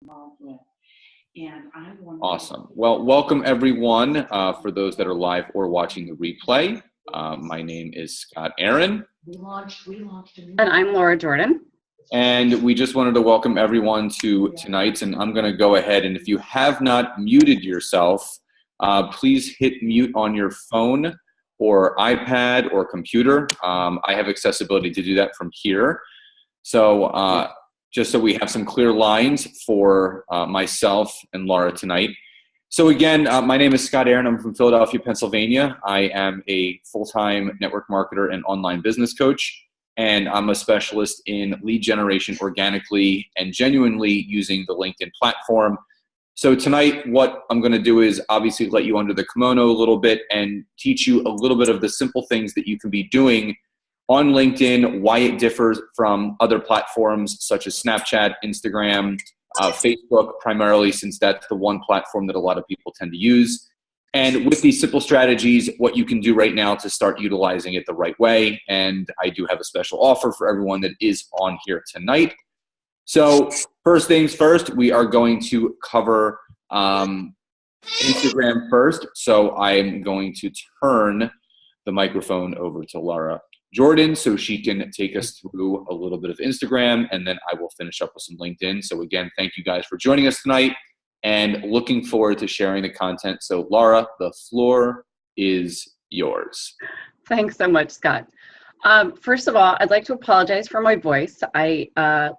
involved with. And I want Awesome. Well, welcome everyone for those that are live or watching the replay. My name is Scott Aaron. And I'm Laura Jordan. And we just wanted to welcome everyone to tonight's, and I'm going to go ahead, and if you have not muted yourself, please hit mute on your phone or iPad or computer. I have accessibility to do that from here. So just so we have some clear lines for myself and Laura tonight. So again, my name is Scott Aaron. I'm from Philadelphia, Pennsylvania. I am a full-time network marketer and online business coach. And I'm a specialist in lead generation organically and genuinely using the LinkedIn platform. So tonight, what I'm going to do is obviously let you under the kimono a little bit and teach you a little bit of the simple things that you can be doing on LinkedIn, why it differs from other platforms such as Snapchat, Instagram, Facebook primarily, since that's the one platform that a lot of people tend to use. And with these simple strategies, what you can do right now to start utilizing it the right way. And I do have a special offer for everyone that is on here tonight. So first things first, we are going to cover Instagram first. So I'm going to turn the microphone over to Laura Jordan so she can take us through a little bit of Instagram, and then I will finish up with some LinkedIn. So again, thank you guys for joining us tonight. And looking forward to sharing the content. So Laura, the floor is yours. Thanks so much, Scott. First of all, I'd like to apologize for my voice. I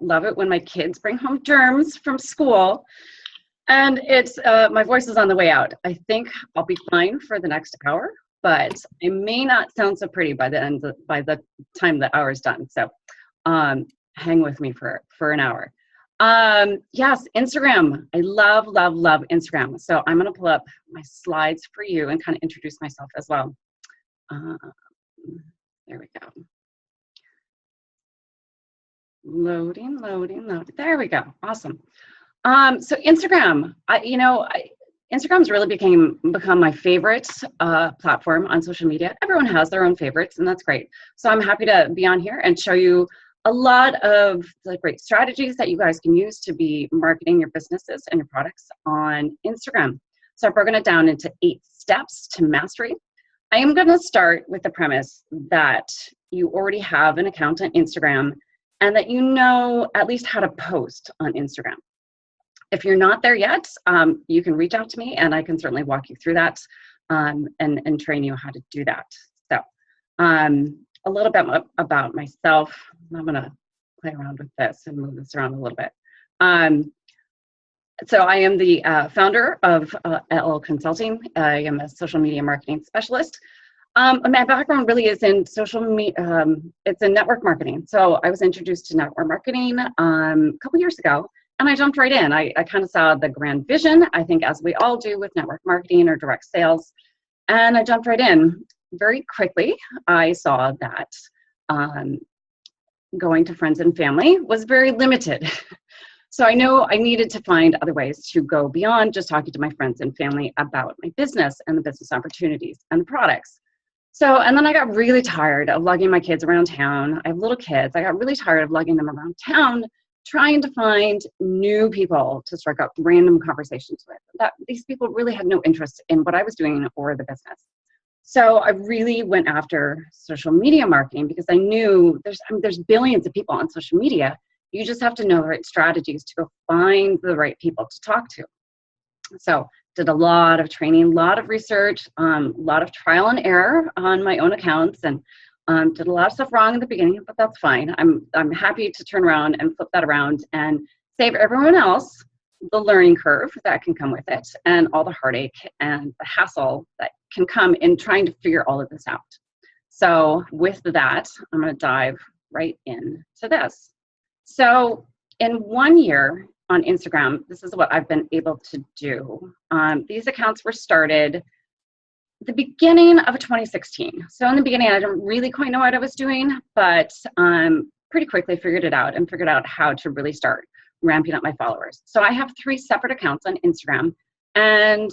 love it when my kids bring home germs from school, and it's my voice is on the way out. I think I'll be fine for the next hour, but I may not sound so pretty by the time the hour is done. So hang with me for an hour. Yes, Instagram. I love Instagram. So I'm going to pull up my slides for you and kind of introduce myself as well. There we go. Loading. There we go. Awesome. So Instagram, Instagram's really become my favorite platform on social media. Everyone has their own favorites, and that's great. So I'm happy to be on here and show you a lot of the great strategies that you guys can use to be marketing your businesses and your products on Instagram. So I've broken it down into 8 steps to mastery. I am going to start with the premise that you already have an account on Instagram and that you know at least how to post on Instagram. If you're not there yet, you can reach out to me and I can certainly walk you through that and train you how to do that. So a little bit about myself. I'm going to play around with this and move this around a little bit. So I am the founder of LL Consulting. I am a social media marketing specialist. My background really is in social media. It's in network marketing. So I was introduced to network marketing a couple years ago, and I jumped right in. I kind of saw the grand vision, I think, as we all do with network marketing or direct sales, and I jumped right in. Very quickly, I saw that going to friends and family was very limited. So I know I needed to find other ways to go beyond just talking to my friends and family about my business and the business opportunities and the products. So, and then I got really tired of lugging my kids around town. I have little kids. I got really tired of lugging them around town, trying to find new people to strike up random conversations with. These people really had no interest in what I was doing or the business. So I really went after social media marketing because I knew there's billions of people on social media. You just have to know the right strategies to go find the right people to talk to. So did a lot of training, a lot of research, a lot of trial and error on my own accounts, and did a lot of stuff wrong in the beginning, but that's fine. I'm happy to turn around and flip that around and save everyone else the learning curve that can come with it and all the heartache and the hassle that can come in trying to figure all of this out. So with that, I'm going to dive right into this. So in 1 year on Instagram, this is what I've been able to do. These accounts were started the beginning of 2016. So in the beginning, I didn't really quite know what I was doing, but pretty quickly figured it out and figured out how to really start ramping up my followers. So I have 3 separate accounts on Instagram, and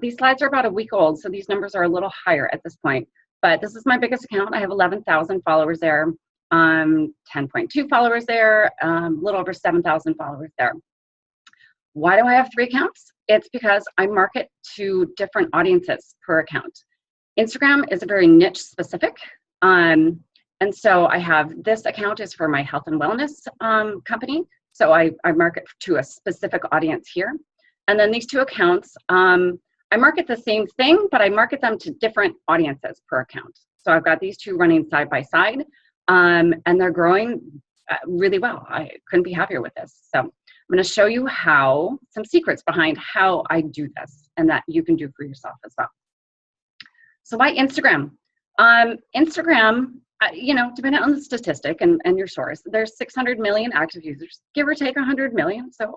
these slides are about a week old, so these numbers are a little higher at this point. But this is my biggest account. I have 11,000 followers there, 10.2 followers there, a little over 7,000 followers there. Why do I have 3 accounts? It's because I market to different audiences per account. Instagram is a very niche specific. And so I have this account is for my health and wellness company. So I market to a specific audience here. And then these 2 accounts, I market the same thing, but I market them to different audiences per account. So I've got these 2 running side by side, and they're growing really well. I couldn't be happier with this. So I'm going to show you some secrets behind how I do this and that you can do for yourself as well. So why Instagram? Instagram, depending on the statistic and your source, there's 600 million active users, give or take 100 million. So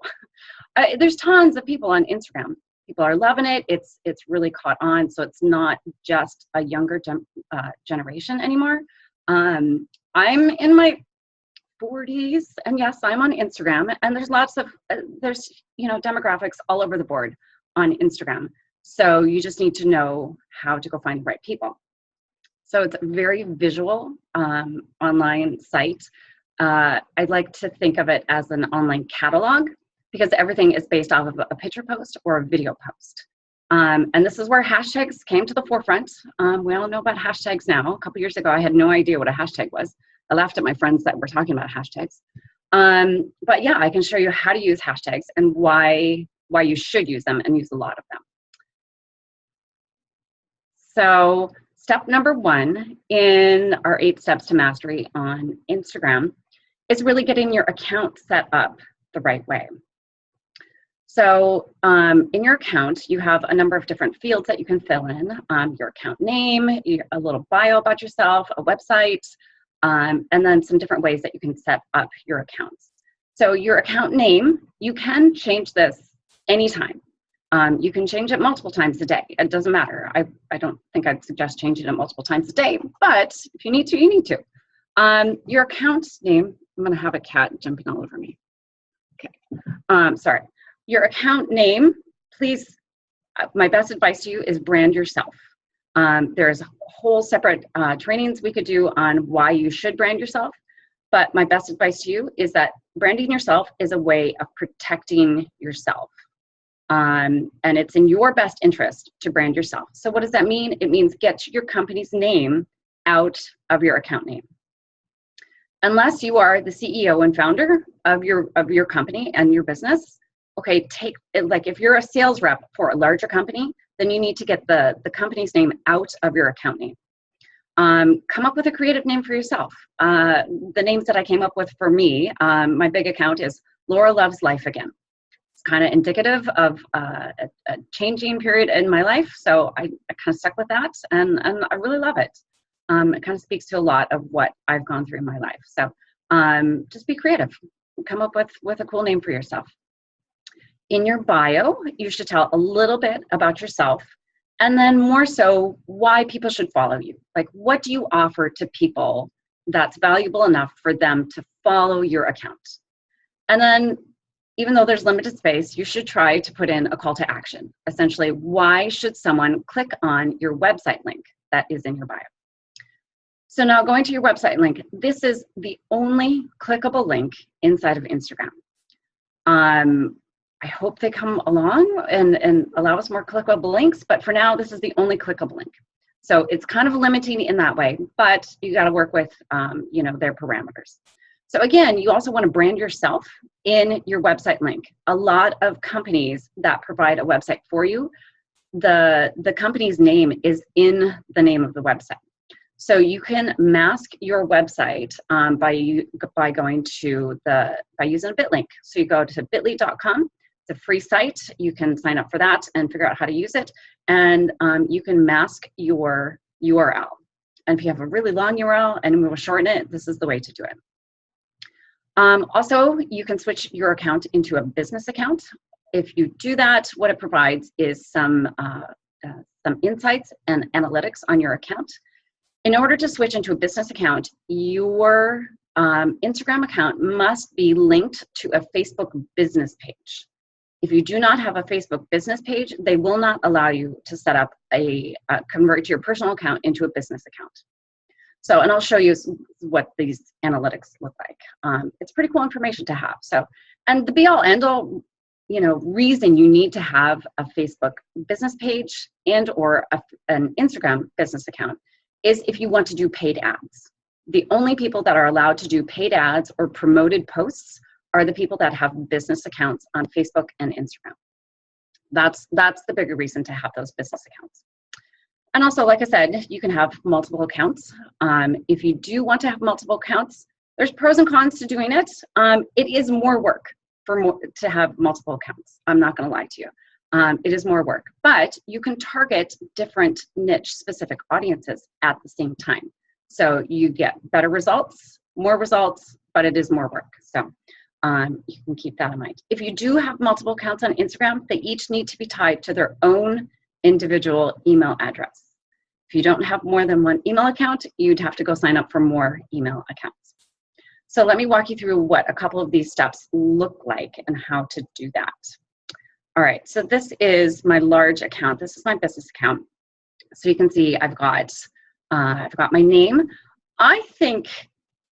there's tons of people on Instagram. People are loving it. It's really caught on. So it's not just a younger generation anymore. I'm in my 40s, and yes, I'm on Instagram. And there's lots of demographics all over the board on Instagram. So you just need to know how to go find the right people. So it's a very visual online site. I'd like to think of it as an online catalog because everything is based off of a picture post or a video post. And this is where hashtags came to the forefront. We all know about hashtags now. A couple years ago, I had no idea what a hashtag was. I laughed at my friends that were talking about hashtags. But yeah, I can show you how to use hashtags and why you should use them and use a lot of them. So step number 1 in our 8 steps to mastery on Instagram is really getting your account set up the right way. So in your account, you have a number of different fields that you can fill in. Your account name, a little bio about yourself, a website, and then some different ways that you can set up your accounts. So your account name, you can change this anytime. You can change it multiple times a day. It doesn't matter. I don't think I'd suggest changing it multiple times a day, but if you need to, you need to. Your account name, I'm going to have a cat jumping all over me. Okay, sorry. Your account name, please, my best advice to you is brand yourself. There's whole separate trainings we could do on why you should brand yourself, but my best advice to you is that branding yourself is a way of protecting yourself. And it's in your best interest to brand yourself. So what does that mean? It means get your company's name out of your account name. Unless you are the CEO and founder of your company and your business, okay, take it, like if you're a sales rep for a larger company, then you need to get the company's name out of your account name. Come up with a creative name for yourself. The names that I came up with for me, my big account is Laura Loves Life Again. It's kind of indicative of a changing period in my life, so I kind of stuck with that, and I really love it. It kind of speaks to a lot of what I've gone through in my life. So just be creative. Come up with a cool name for yourself. In your bio, you should tell a little bit about yourself, and then more so why people should follow you. Like, what do you offer to people that's valuable enough for them to follow your account? And then, even though there's limited space, you should try to put in a call to action. Essentially, why should someone click on your website link that is in your bio? So now going to your website link, this is the only clickable link inside of Instagram. I hope they come along and allow us more clickable links, but for now, this is the only clickable link. So it's kind of limiting in that way, but you got to work with their parameters. So again, you also want to brand yourself in your website link. A lot of companies that provide a website for you, the company's name is in the name of the website. So you can mask your website by using a bit link. So you go to bit.ly.com. It's a free site. You can sign up for that and figure out how to use it. And you can mask your URL. And if you have a really long URL and we will shorten it, this is the way to do it. Also, you can switch your account into a business account. If you do that, what it provides is some insights and analytics on your account. In order to switch into a business account, your Instagram account must be linked to a Facebook business page. If you do not have a Facebook business page, they will not allow you to set up convert your personal account into a business account. So, and I'll show you what these analytics look like. It's pretty cool information to have. So, and the be all end all, reason you need to have a Facebook business page and or an Instagram business account is if you want to do paid ads. The only people that are allowed to do paid ads or promoted posts are the people that have business accounts on Facebook and Instagram. That's the bigger reason to have those business accounts. And also, like I said, you can have multiple accounts. If you do want to have multiple accounts, there's pros and cons to doing it. It is more work to have multiple accounts. I'm not going to lie to you. It is more work, but you can target different niche specific audiences at the same time. So you get better results, more results, but it is more work. So you can keep that in mind. If you do have multiple accounts on Instagram, they each need to be tied to their own individual email address. If you don't have more than one email account, you'd have to go sign up for more email accounts. So let me walk you through what a couple of these steps look like and how to do that. All right, so this is my large account. This is my business account. So you can see I've got my name. I think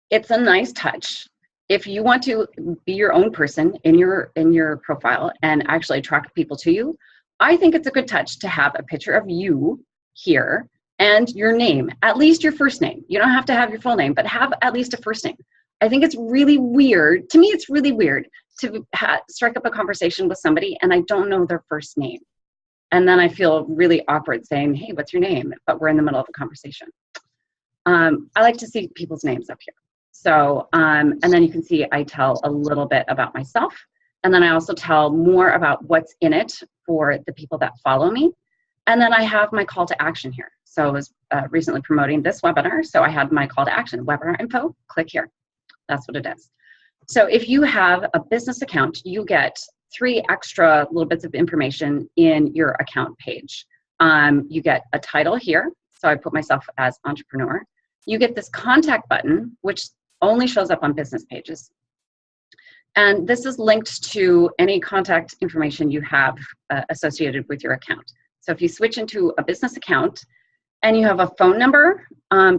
it's a nice touch. If you want to be your own person in your profile and actually attract people to you, I think it's a good touch to have a picture of you here and your name, at least your first name. You don't have to have your full name, but have at least a first name. I think it's really weird. To me, it's really weird to strike up a conversation with somebody and I don't know their first name. And then I feel really awkward saying, hey, what's your name? But we're in the middle of a conversation. I like to see people's names up here. So, and then you can see I tell a little bit about myself. And then I also tell more about what's in it for the people that follow me. And then I have my call to action here. So I was recently promoting this webinar. So I had my call to action, webinar info, click here. That's what it is. So if you have a business account, you get 3 extra little bits of information in your account page. You get a title here. So I put myself as entrepreneur. You get this contact button, which only shows up on business pages. And this is linked to any contact information you have associated with your account. So if you switch into a business account and you have a phone number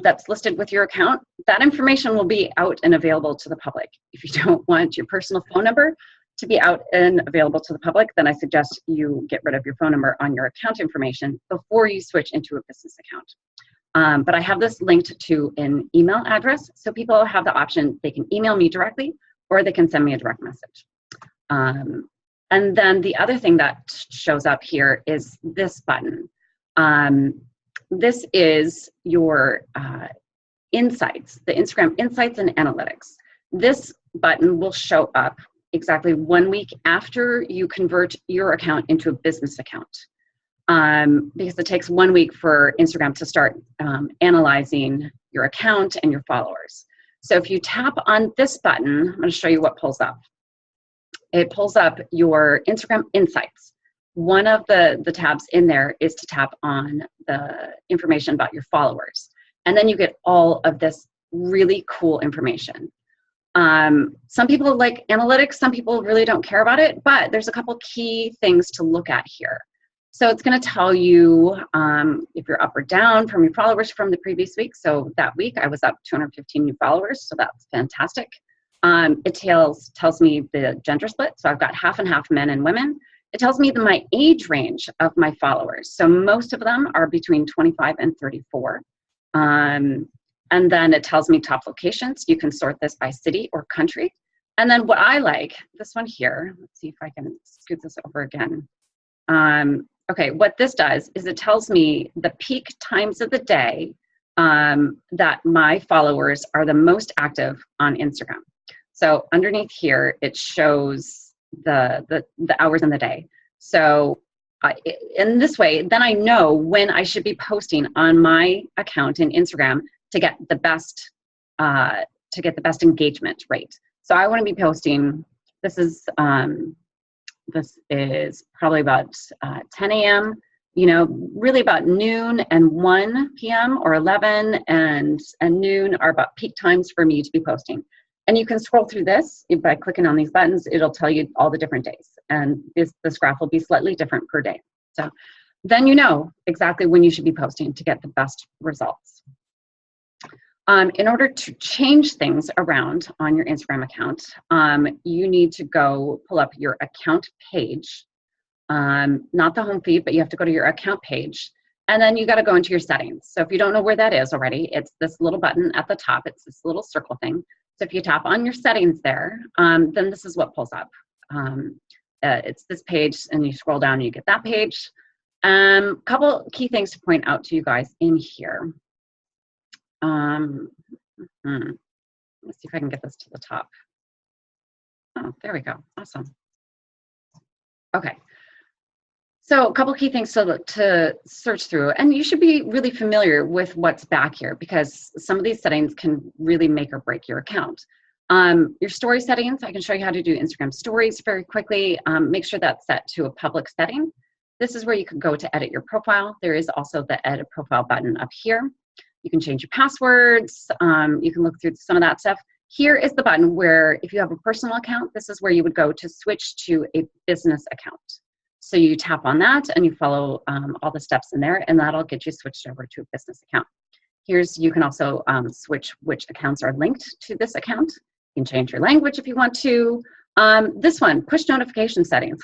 that's listed with your account, that information will be out and available to the public. If you don't want your personal phone number to be out and available to the public, then I suggest you get rid of your phone number on your account information before you switch into a business account. But I have this linked to an email address, so people have the option, they can email me directly or they can send me a direct message. And then the other thing that shows up here is this button. This is your insights, the Instagram insights and analytics. This button will show up exactly 1 week after you convert your account into a business account. Because it takes 1 week for Instagram to start analyzing your account and your followers. So if you tap on this button, I'm going to show you what pulls up. It pulls up your Instagram insights. One of the tabs in there is to tap on the information about your followers. And then you get all of this really cool information. Some people like analytics, some people really don't care about it, but there's a couple key things to look at here. So it's going to tell you if you're up or down from your followers from the previous week. So that week I was up 215 new followers, so that's fantastic. It tells me the gender split, so I've got half and half men and women. It tells me my age range of my followers. So most of them are between 25 and 34. And then it tells me top locations. You can sort this by city or country. And then what I like, this one here, let's see if I can scoot this over again. Okay, what this does is it tells me the peak times of the day that my followers are the most active on Instagram. So underneath here, it shows the hours in the day. So in this way, then I know when I should be posting on my account in Instagram to get the best engagement rate. So I want to be posting. This is probably about 10 a.m. You know, really about noon and 1 p.m. or 11 and noon are about peak times for me to be posting. And you can scroll through this by clicking on these buttons. It'll tell you all the different days, and this graph will be slightly different per day. So then you know exactly when you should be posting to get the best results. In order to change things around on your Instagram account, you need to go pull up your account page, not the home feed, but you have to go to your account page, and then you got to go into your settings. So if you don't know where that is already, it's this little button at the top. It's this little circle thing. So if you tap on your settings there, then this is what pulls up. It's this page, and you scroll down and you get that page. Couple key things to point out to you guys in here. Let's see if I can get this to the top. Oh, there we go. Awesome. Okay. So a couple key things to search through, and you should be really familiar with what's back here because some of these settings can really make or break your account. Your story settings, I can show you how to do Instagram stories very quickly. Make sure that's set to a public setting. This is where you can go to edit your profile. There is also the edit profile button up here. You can change your passwords. You can look through some of that stuff. Here is the button where if you have a personal account, this is where you would go to switch to a business account. So you tap on that and you follow all the steps in there, and that'll get you switched over to a business account. You can also switch which accounts are linked to this account. You can change your language if you want to. This one, push notification settings.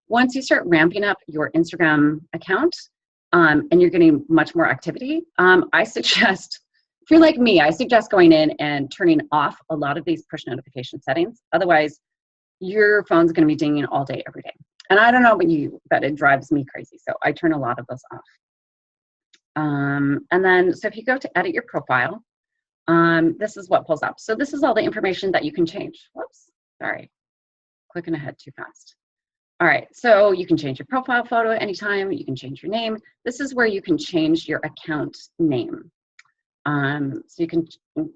Once you start ramping up your Instagram account and you're getting much more activity, I suggest, if you're like me, I suggest going in and turning off a lot of these push notification settings. Otherwise, your phone's going to be dinging all day, every day. And I don't know about you, but it drives me crazy. So I turn a lot of those off. And then, so if you go to edit your profile, this is what pulls up. So this is all the information that you can change. Whoops, sorry, clicking ahead too fast. All right, so you can change your profile photo anytime. You can change your name. This is where you can change your account name. So you can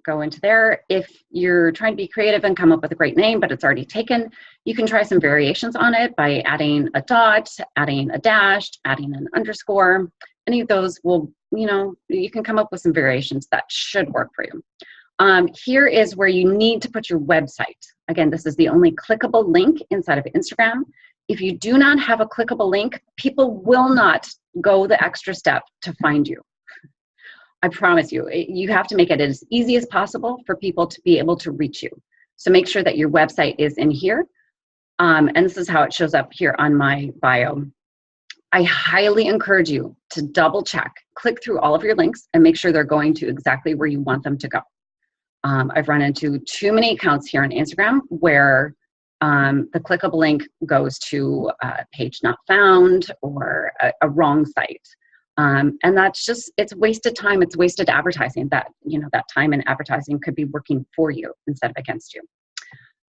go into there. If you're trying to be creative and come up with a great name, but it's already taken, you can try some variations on it by adding a dot, adding a dash, adding an underscore. Any of those will, you can come up with some variations that should work for you. Here is where you need to put your website. Again, this is the only clickable link inside of Instagram. If you do not have a clickable link, people will not go the extra step to find you. I promise you, you have to make it as easy as possible for people to be able to reach you. So make sure that your website is in here. And this is how it shows up here on my bio. I highly encourage you to double check, click through all of your links and make sure they're going to exactly where you want them to go. I've run into too many accounts here on Instagram where the clickable link goes to a page not found or a wrong site. And that's just, it's wasted time. It's wasted advertising that, that time and advertising could be working for you instead of against you.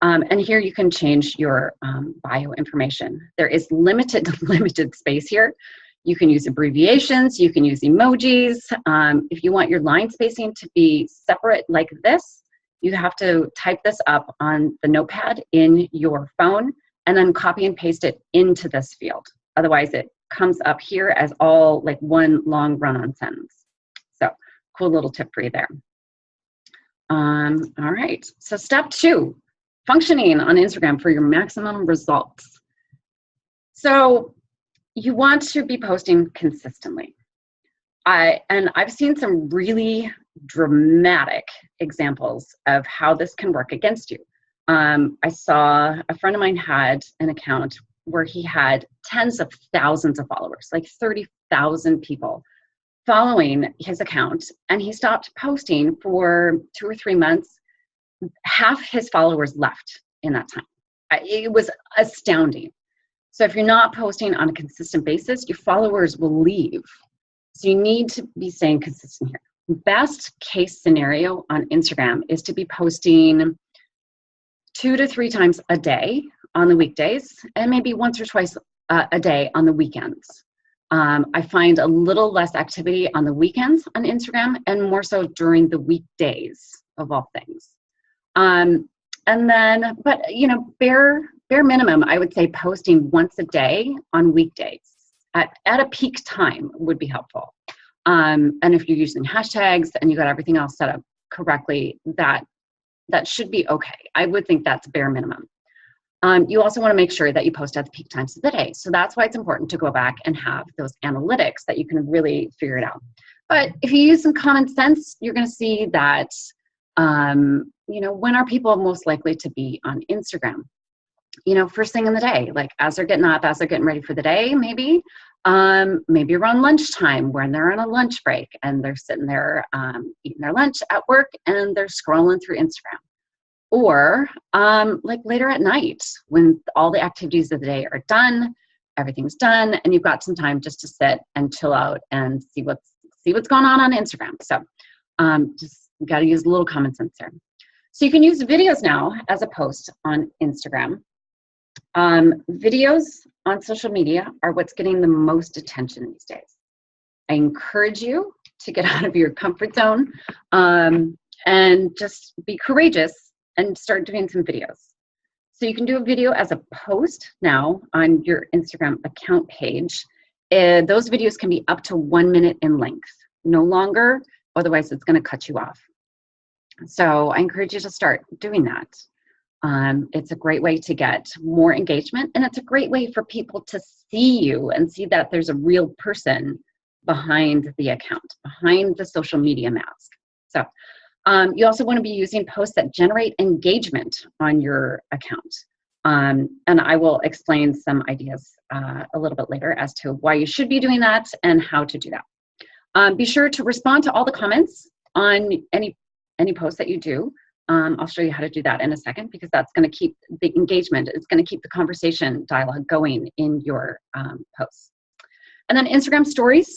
And here you can change your bio information. There is limited space here. You can use abbreviations. You can use emojis. If you want your line spacing to be separate like this, you have to type this up on the notepad in your phone and then copy and paste it into this field. Otherwise, it comes up here as all like one long run-on sentence. So cool little tip for you there. All right, so step 2, functioning on Instagram for your maximum results. So you want to be posting consistently. And I've seen some really dramatic examples of how this can work against you. I saw a friend of mine had an account where he had tens of thousands of followers, like 30,000 people following his account, and he stopped posting for 2 or 3 months. Half his followers left in that time. It was astounding. So if you're not posting on a consistent basis, your followers will leave. So you need to be staying consistent here. Best case scenario on Instagram is to be posting 2 to 3 times a day on the weekdays and maybe once or twice a day on the weekends. I find a little less activity on the weekends on Instagram and more so during the weekdays of all things. And then, but bare minimum, I would say posting once a day on weekdays at a peak time would be helpful. And if you're using hashtags and you got everything else set up correctly, that should be okay. I would think that's bare minimum. You also want to make sure that you post at the peak times of the day. So that's why it's important to go back and have those analytics that you can really figure it out. But if you use some common sense, you're going to see that, when are people most likely to be on Instagram? First thing in the day, like as they're getting up, as they're getting ready for the day, maybe around lunchtime when they're on a lunch break and they're sitting there eating their lunch at work and they're scrolling through Instagram. Or like later at night when all the activities of the day are done, everything's done, and you've got some time just to sit and chill out and see what's going on Instagram. So just got to use a little common sense there. So you can use videos now as a post on Instagram. Videos on social media are what's getting the most attention these days. I encourage you to get out of your comfort zone and just be courageous and start doing some videos. So you can do a video as a post now on your Instagram account page. Those videos can be up to 1 minute in length, no longer, otherwise it's going to cut you off. So I encourage you to start doing that. It's a great way to get more engagement, and it's a great way for people to see you and see that there's a real person behind the account, behind the social media mask. So you also want to be using posts that generate engagement on your account. And I will explain some ideas a little bit later as to why you should be doing that and how to do that. Be sure to respond to all the comments on any post that you do. I'll show you how to do that in a second because that's going to keep the engagement. It's going to keep the conversation dialogue going in your posts. And then Instagram stories.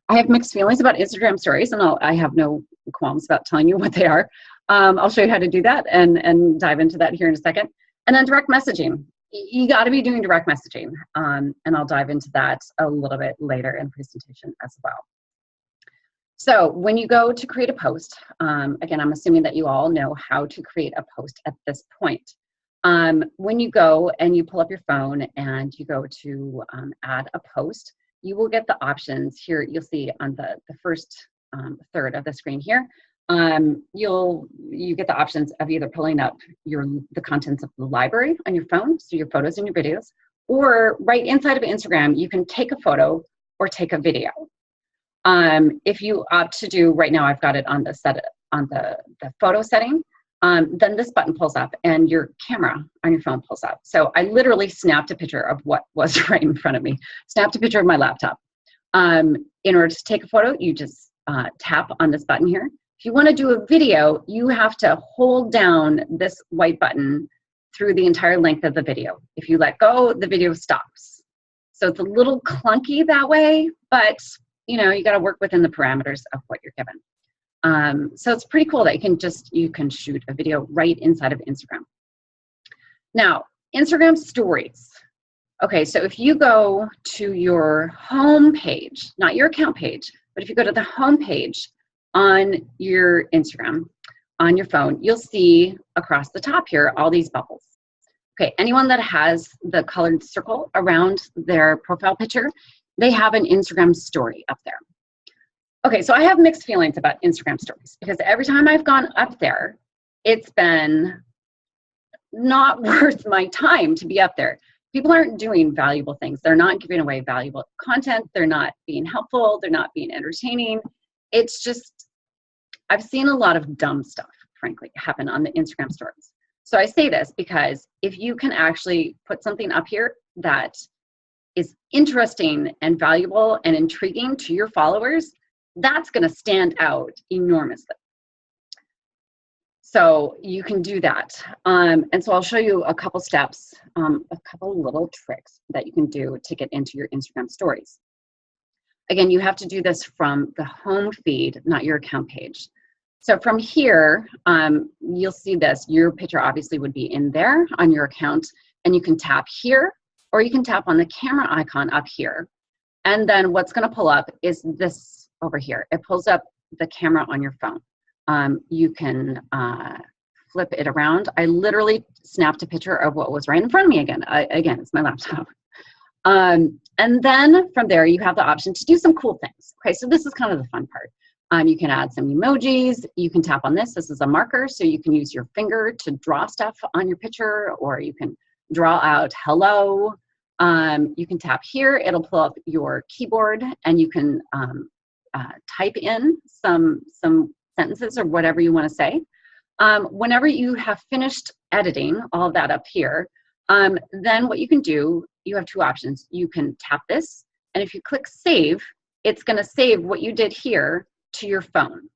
I have mixed feelings about Instagram stories, and I have no qualms about telling you what they are. I'll show you how to do that and dive into that here in a second. And then direct messaging. You got to be doing direct messaging, and I'll dive into that a little bit later in the presentation as well. So when you go to create a post, again, I'm assuming that you all know how to create a post at this point. When you go and you pull up your phone and you go to add a post, you will get the options here. You'll see on the first third of the screen here. You get the options of either pulling up the contents of the library on your phone, so your photos and your videos, or right inside of Instagram, you can take a photo or take a video. If you opt to do, right now I've got it on the photo setting, then this button pulls up and your camera on your phone pulls up. So I literally snapped a picture of what was right in front of me, snapped a picture of my laptop. In order to take a photo, you just tap on this button here. If you want to do a video, you have to hold down this white button through the entire length of the video. If you let go, the video stops. So it's a little clunky that way, but you got to work within the parameters of what you're given. So it's pretty cool that you can shoot a video right inside of Instagram. Now, Instagram stories. Okay, so if you go to your home page, not your account page, but if you go to the home page on your Instagram, on your phone, you'll see across the top here all these bubbles. Okay, anyone that has the colored circle around their profile picture, they have an Instagram story up there. Okay, so I have mixed feelings about Instagram stories because every time I've gone up there, it's been not worth my time to be up there. People aren't doing valuable things. They're not giving away valuable content. They're not being helpful. They're not being entertaining. It's just, I've seen a lot of dumb stuff, frankly, happen on the Instagram stories. So I say this because if you can actually put something up here that is interesting and valuable and intriguing to your followers, that's going to stand out enormously. So you can do that. And so I'll show you a couple steps, a couple little tricks that you can do to get into your Instagram stories. Again, you have to do this from the home feed, not your account page. So from here, you'll see this. Your picture obviously would be in there on your account, and you can tap here, or you can tap on the camera icon up here. And then what's going to pull up is this over here. It pulls up the camera on your phone. You can flip it around. I literally snapped a picture of what was right in front of me again. Again, it's my laptop. And then from there, you have the option to do some cool things. Okay, so this is kind of the fun part. You can add some emojis. You can tap on this. This is a marker, so you can use your finger to draw stuff on your picture, or you can draw out hello. You can tap here, it'll pull up your keyboard, and you can type in some sentences or whatever you want to say. Whenever you have finished editing all of that up here, then what you can do, you have two options. You can tap this, and if you click save, it's going to save what you did here to your phone.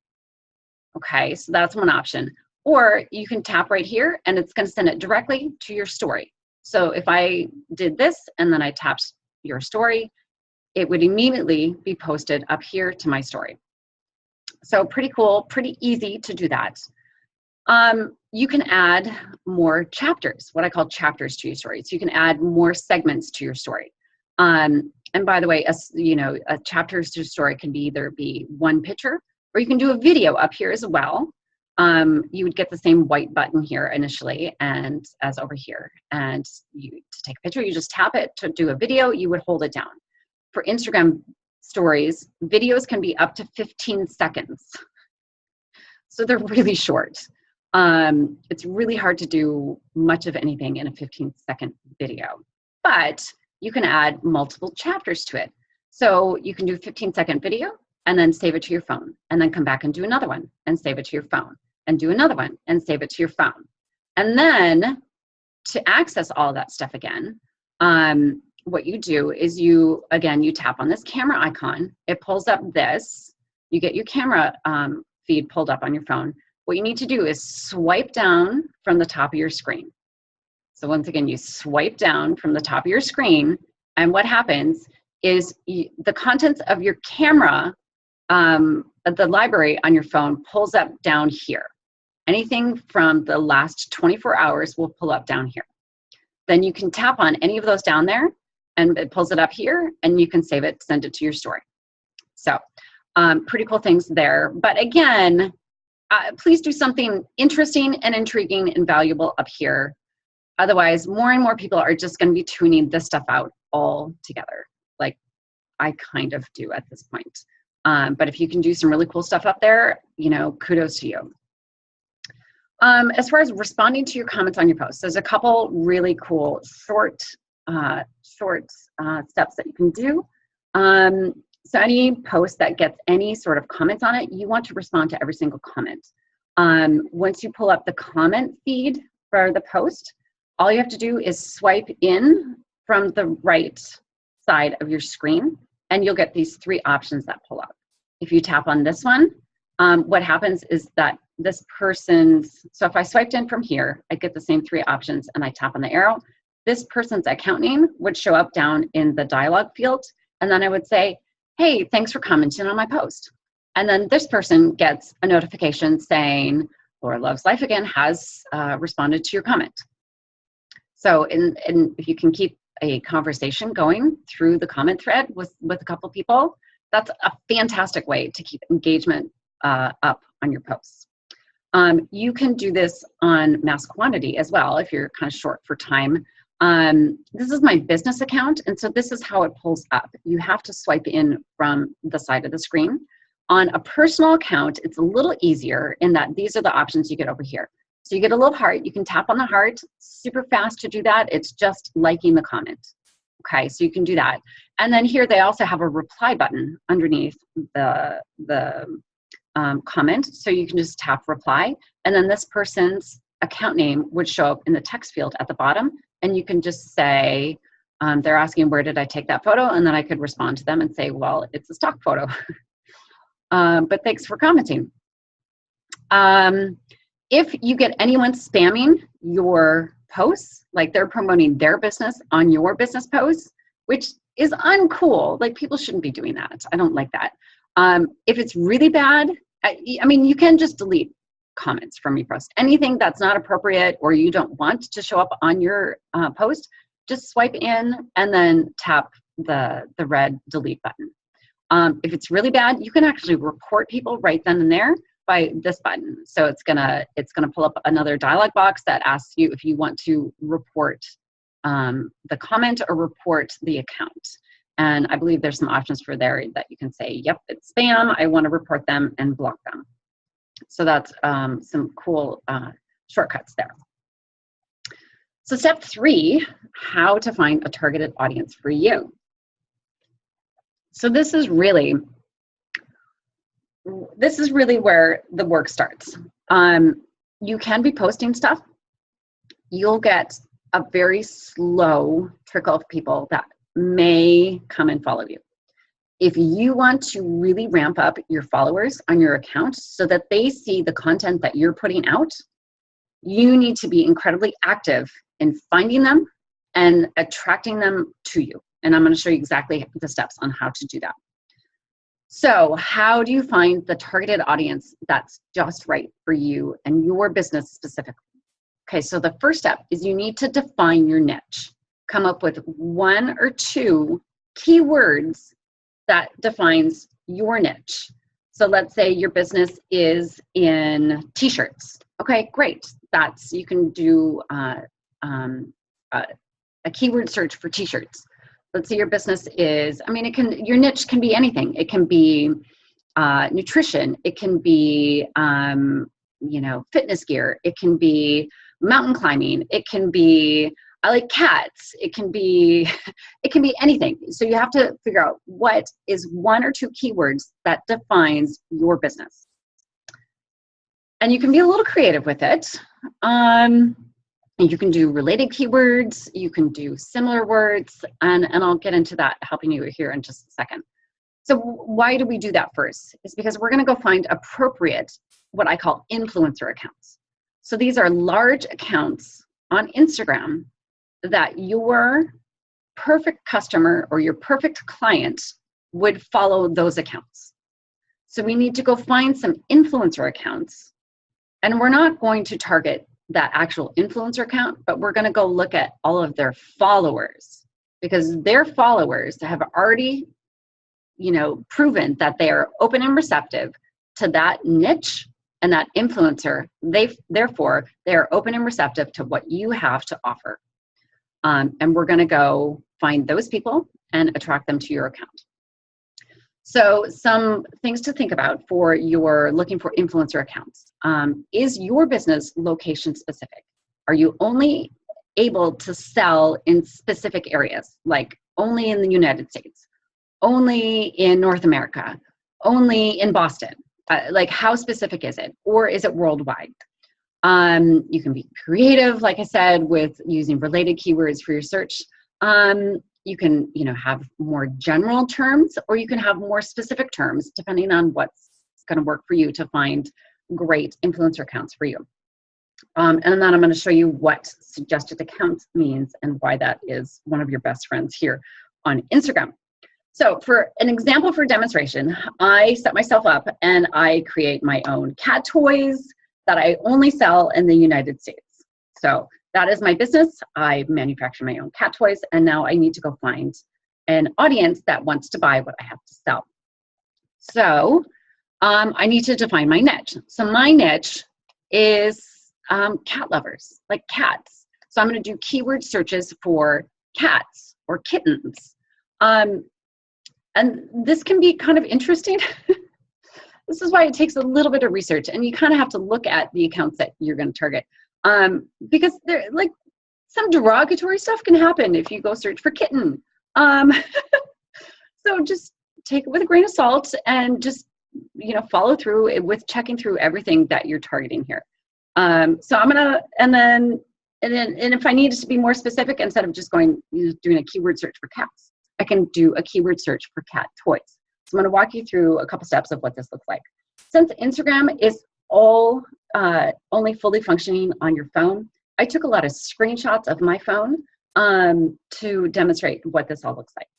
Okay, so that's one option. Or you can tap right here, and it's going to send it directly to your story. So if I did this and then I tapped your story, it would immediately be posted up here to my story. So pretty cool, pretty easy to do that. You can add more chapters, what I call chapters to your story. So you can add more segments to your story. And by the way, a chapters to your story can either be one picture, or you can do a video up here as well. You would get the same white button here initially and as over here. And to take a picture, you just tap it. To do a video, you would hold it down. For Instagram stories, videos can be up to 15 seconds. So they're really short. It's really hard to do much of anything in a 15-second video, but you can add multiple chapters to it. So you can do a 15-second video and then save it to your phone, and then come back and do another one and save it to your phone, and do another one and save it to your phone. And then to access all that stuff again, what you do is you tap on this camera icon, it pulls up this, you get your camera feed pulled up on your phone. What you need to do is swipe down from the top of your screen. So once again, you swipe down from the top of your screen, and what happens is the contents of your camera, the library on your phone pulls up down here. Anything from the last 24 hours will pull up down here. Then you can tap on any of those down there, and it pulls it up here, and you can save it, send it to your story. So pretty cool things there. But again, please do something interesting and intriguing and valuable up here. Otherwise, more and more people are just going to be tuning this stuff out all together, like I kind of do at this point. But if you can do some really cool stuff up there, kudos to you. As far as responding to your comments on your posts, there's a couple really cool short steps that you can do. So any post that gets any sort of comments on it, you want to respond to every single comment. Once you pull up the comment feed for the post, all you have to do is swipe in from the right side of your screen, and you'll get these three options that pull up. If you tap on this one, what happens is that this person's, so if I swiped in from here, I get the same three options, and I tap on the arrow, this person's account name would show up down in the dialog field, and then I would say, hey, thanks for commenting on my post. And then this person gets a notification saying, Laura Loves Life Again has responded to your comment. So if you can keep a conversation going through the comment thread with a couple people, that's a fantastic way to keep engagement up on your posts. You can do this on mass quantity as well if you're kind of short for time. This is my business account, and so this is how it pulls up. You have to swipe in from the side of the screen. On a personal account, it's a little easier in that these are the options you get over here. So you get a little heart. You can tap on the heart. Super fast to do that. It's just liking the comment. Okay, so you can do that. And then here they also have a reply button underneath the comment. So you can just tap reply. And then this person's account name would show up in the text field at the bottom. And you can just say, they're asking, where did I take that photo? And then I could respond to them and say, well, it's a stock photo. But thanks for commenting. If you get anyone spamming your posts, like they're promoting their business on your business posts, which is uncool, like people shouldn't be doing that. I don't like that. If it's really bad, I mean, you can just delete comments from your post. Anything that's not appropriate or you don't want to show up on your post, just swipe in and then tap the red delete button. If it's really bad, you can actually report people right then and there by this button. So it's gonna pull up another dialog box that asks you if you want to report the comment or report the account. And I believe there's some options for there that you can say, yep, it's spam, I want to report them and block them. So that's some cool shortcuts there. So step 3, how to find a targeted audience for you. So this is really where the work starts. You can be posting stuff. You'll get a very slow trickle of people that may come and follow you. If you want to really ramp up your followers on your account so that they see the content that you're putting out, you need to be incredibly active in finding them and attracting them to you. And I'm going to show you exactly the steps on how to do that. So how do you find the targeted audience that's just right for you and your business specifically? Okay, so the first step is you need to define your niche. Come up with 1 or 2 keywords that defines your niche. So let's say your business is in t-shirts. Okay, great. You can do a keyword search for t-shirts. Let's say your business is, your niche can be anything. It can be nutrition. It can be, fitness gear. It can be mountain climbing. It can be, I like cats. It can be anything. So you have to figure out what is 1 or 2 keywords that defines your business. And you can be a little creative with it. You can do related keywords. You can do similar words. And I'll get into that, helping you here in just a second. So why do we do that first? It's because we're going to go find appropriate, what I call influencer accounts. So these are large accounts on Instagram that your perfect customer or your perfect client would follow those accounts. So we need to go find some influencer accounts, and we're not going to target that actual influencer account, but we're going to go look at all of their followers, because their followers have already, proven that they are open and receptive to that niche and that influencer. Therefore, they are open and receptive to what you have to offer. And we're going to go find those people and attract them to your account. So some things to think about for your looking for influencer accounts. Is your business location specific? Are you only able to sell in specific areas, like only in the United States, only in North America, only in Boston? Like how specific is it? Or is it worldwide? You can be creative, like I said, with using related keywords for your search. You can, have more general terms, or you can have more specific terms, depending on what's going to work for you to find great influencer accounts for you. And then I'm going to show you what suggested accounts means and why that is one of your best friends here on Instagram. So for an example for demonstration, I set myself up and I create my own cat toys that I only sell in the United States. So that is my business. I manufacture my own cat toys, and now I need to go find an audience that wants to buy what I have to sell. So I need to define my niche. So my niche is cat lovers, like cats. So I'm going to do keyword searches for cats or kittens. And this can be kind of interesting. This is why it takes a little bit of research, and you kind of have to look at the accounts that you're going to target. Because there, like, some derogatory stuff can happen if you go search for kitten. So just take it with a grain of salt and just, follow through with checking through everything that you're targeting here. So I'm gonna, and if I needed to be more specific, instead of just doing a keyword search for cats, I can do a keyword search for cat toys. So I'm going to walk you through a couple steps of what this looks like. Since Instagram is only fully functioning on your phone, I took a lot of screenshots of my phone to demonstrate what this all looks like.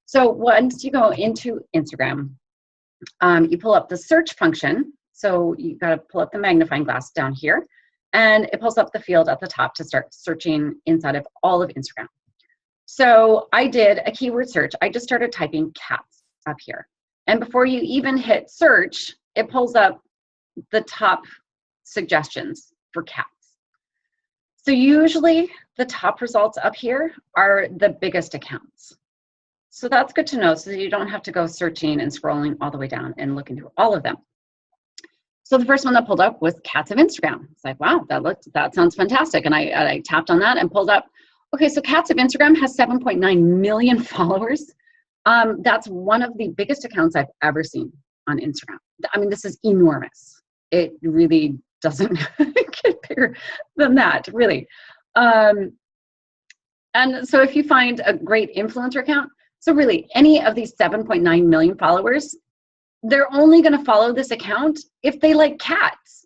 So once you go into Instagram, you pull up the search function. So you got to pull up the magnifying glass down here, and it pulls up the field at the top to start searching inside of all of Instagram. So I did a keyword search. I just started typing cats up here. And before you even hit search, it pulls up the top suggestions for cats. So usually the top results up here are the biggest accounts. So that's good to know, so that you don't have to go searching and scrolling all the way down and looking through all of them. So the first one that pulled up was Cats of Instagram. It's like, wow, that sounds fantastic. And I tapped on that and pulled up, okay, so Cats of Instagram has 7.9 million followers. That's one of the biggest accounts I've ever seen on Instagram. I mean, this is enormous. It really doesn't get bigger than that, really. And so if you find a great influencer account, so really any of these 7.9 million followers, they're only going to follow this account if they like cats.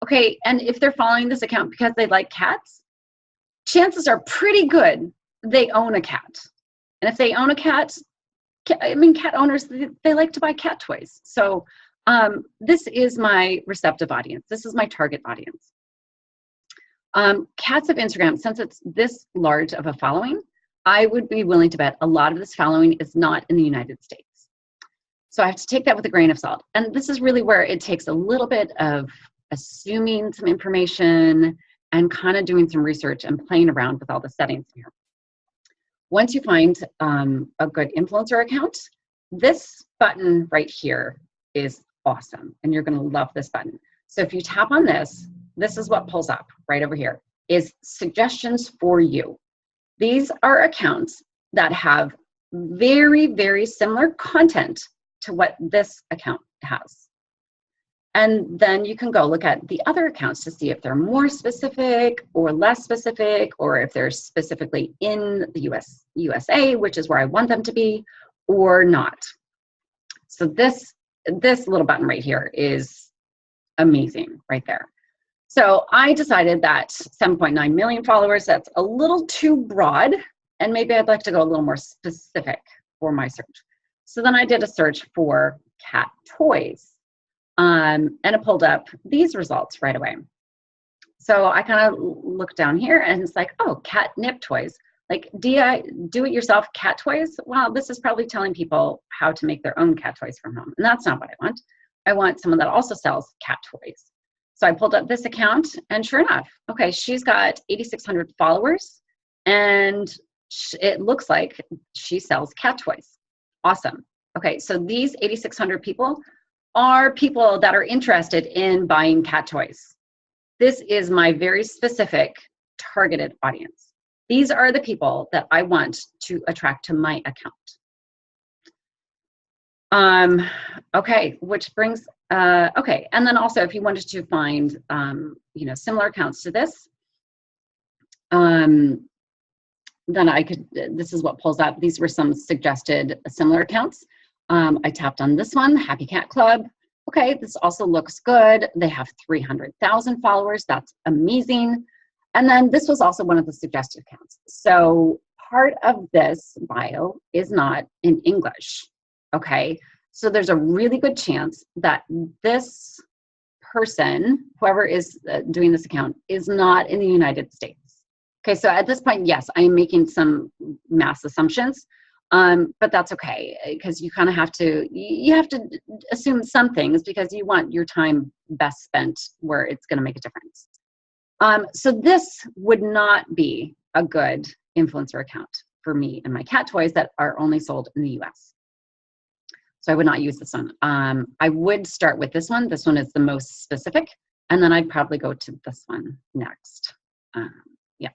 Okay, and if they're following this account because they like cats, chances are pretty good they own a cat. And if they own a cat, I mean, cat owners, they like to buy cat toys. So this is my receptive audience. This is my target audience. Cats of Instagram, since it's this large of a following, I would be willing to bet a lot of this following is not in the United States. So I have to take that with a grain of salt. And this is really where it takes a little bit of assuming some information and kind of doing some research and playing around with all the settings here. Once you find a good influencer account, this button right here is awesome. And you're going to love this button. So if you tap on this, this is what pulls up right over here, is suggestions for you. These are accounts that have very, very similar content to what this account has. And then you can go look at the other accounts to see if they're more specific or less specific, or if they're specifically in the USA, which is where I want them to be, or not. So this little button right here is amazing right there. So I decided that 7.9 million followers, that's a little too broad, and maybe I'd like to go a little more specific for my search. So then I did a search for cat toys, and it pulled up these results right away. So I kind of looked down here and it's like, oh, catnip toys. Like do-it-yourself cat toys? Well, this is probably telling people how to make their own cat toys from home. And that's not what I want. I want someone that also sells cat toys. So I pulled up this account and sure enough, okay, she's got 8,600 followers and it looks like she sells cat toys. Awesome. Okay, so these 8,600 people are people that are interested in buying cat toys. This is my very specific targeted audience. These are the people that I want to attract to my account. Okay, which brings, okay, and then also if you wanted to find, similar accounts to this, then I could, this is what pulls up. These were some suggested similar accounts. I tapped on this one, Happy Cat Club. Okay, this also looks good. They have 300,000 followers. That's amazing. And then this was also one of the suggested accounts. So part of this bio is not in English. Okay, so there's a really good chance that this person, whoever is doing this account, is not in the United States. Okay, so at this point, yes, I'm making some mass assumptions, but that's okay, because you kind of have to, you have to assume some things because you want your time best spent where it's going to make a difference. So this would not be a good influencer account for me and my cat toys that are only sold in the US. So I would not use this one. I would start with this one. This one is the most specific, and then I'd probably go to this one next. Yeah.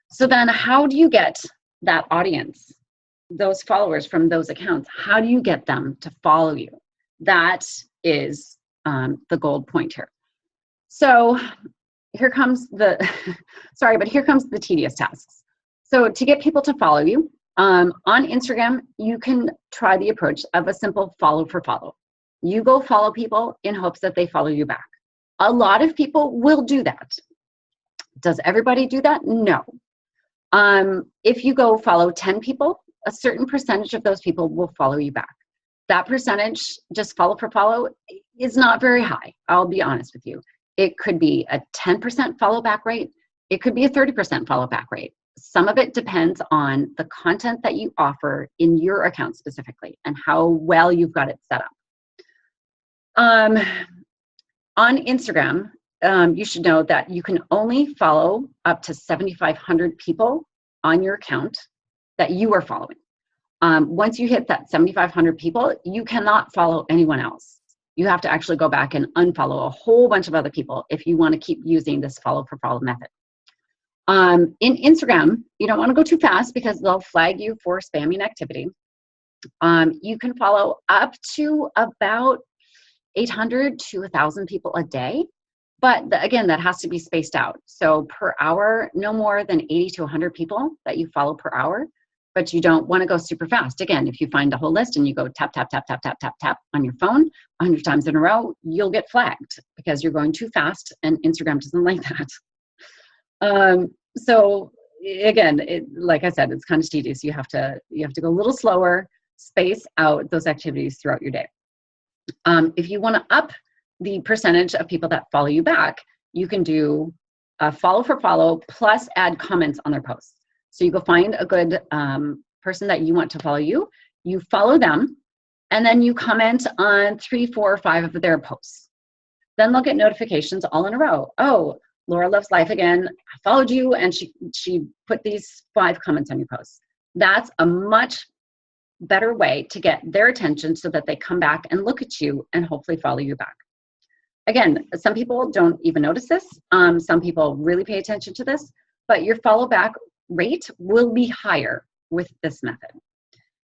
So then how do you get that audience, those followers from those accounts? How do you get them to follow you? That is the gold point here. So here comes the, sorry, but here comes the tedious tasks. So to get people to follow you, on Instagram, you can try the approach of a simple follow for follow. You go follow people in hopes that they follow you back. A lot of people will do that. Does everybody do that? No. If you go follow 10 people, a certain percentage of those people will follow you back. That percentage, just follow for follow, is not very high. I'll be honest with you. It could be a 10% follow back rate. It could be a 30% follow back rate. Some of it depends on the content that you offer in your account specifically and how well you've got it set up. On Instagram, you should know that you can only follow up to 7,500 people on your account that you are following. Once you hit that 7,500 people, you cannot follow anyone else. You have to actually go back and unfollow a whole bunch of other people if you want to keep using this follow for follow method. In Instagram, you don't want to go too fast because they'll flag you for spamming activity. You can follow up to about 800 to 1,000 people a day. But again, that has to be spaced out. So per hour, no more than 80 to 100 people that you follow per hour. But you don't want to go super fast. Again, if you find a whole list and you go tap, tap, tap, tap, tap, tap, tap on your phone 100 times in a row, you'll get flagged because you're going too fast and Instagram doesn't like that. So again, like I said, it's kind of tedious. You have to go a little slower, space out those activities throughout your day. If you want to up the percentage of people that follow you back, you can do a follow for follow plus add comments on their posts. So you go find a good person that you want to follow you, you follow them, and then you comment on 3, 4, or 5 of their posts. Then they'll get notifications all in a row. Oh, Laura Loves Life again, I followed you, and she put these 5 comments on your posts. That's a much better way to get their attention so that they come back and look at you and hopefully follow you back. Again, some people don't even notice this. Some people really pay attention to this, but your follow back rate will be higher with this method.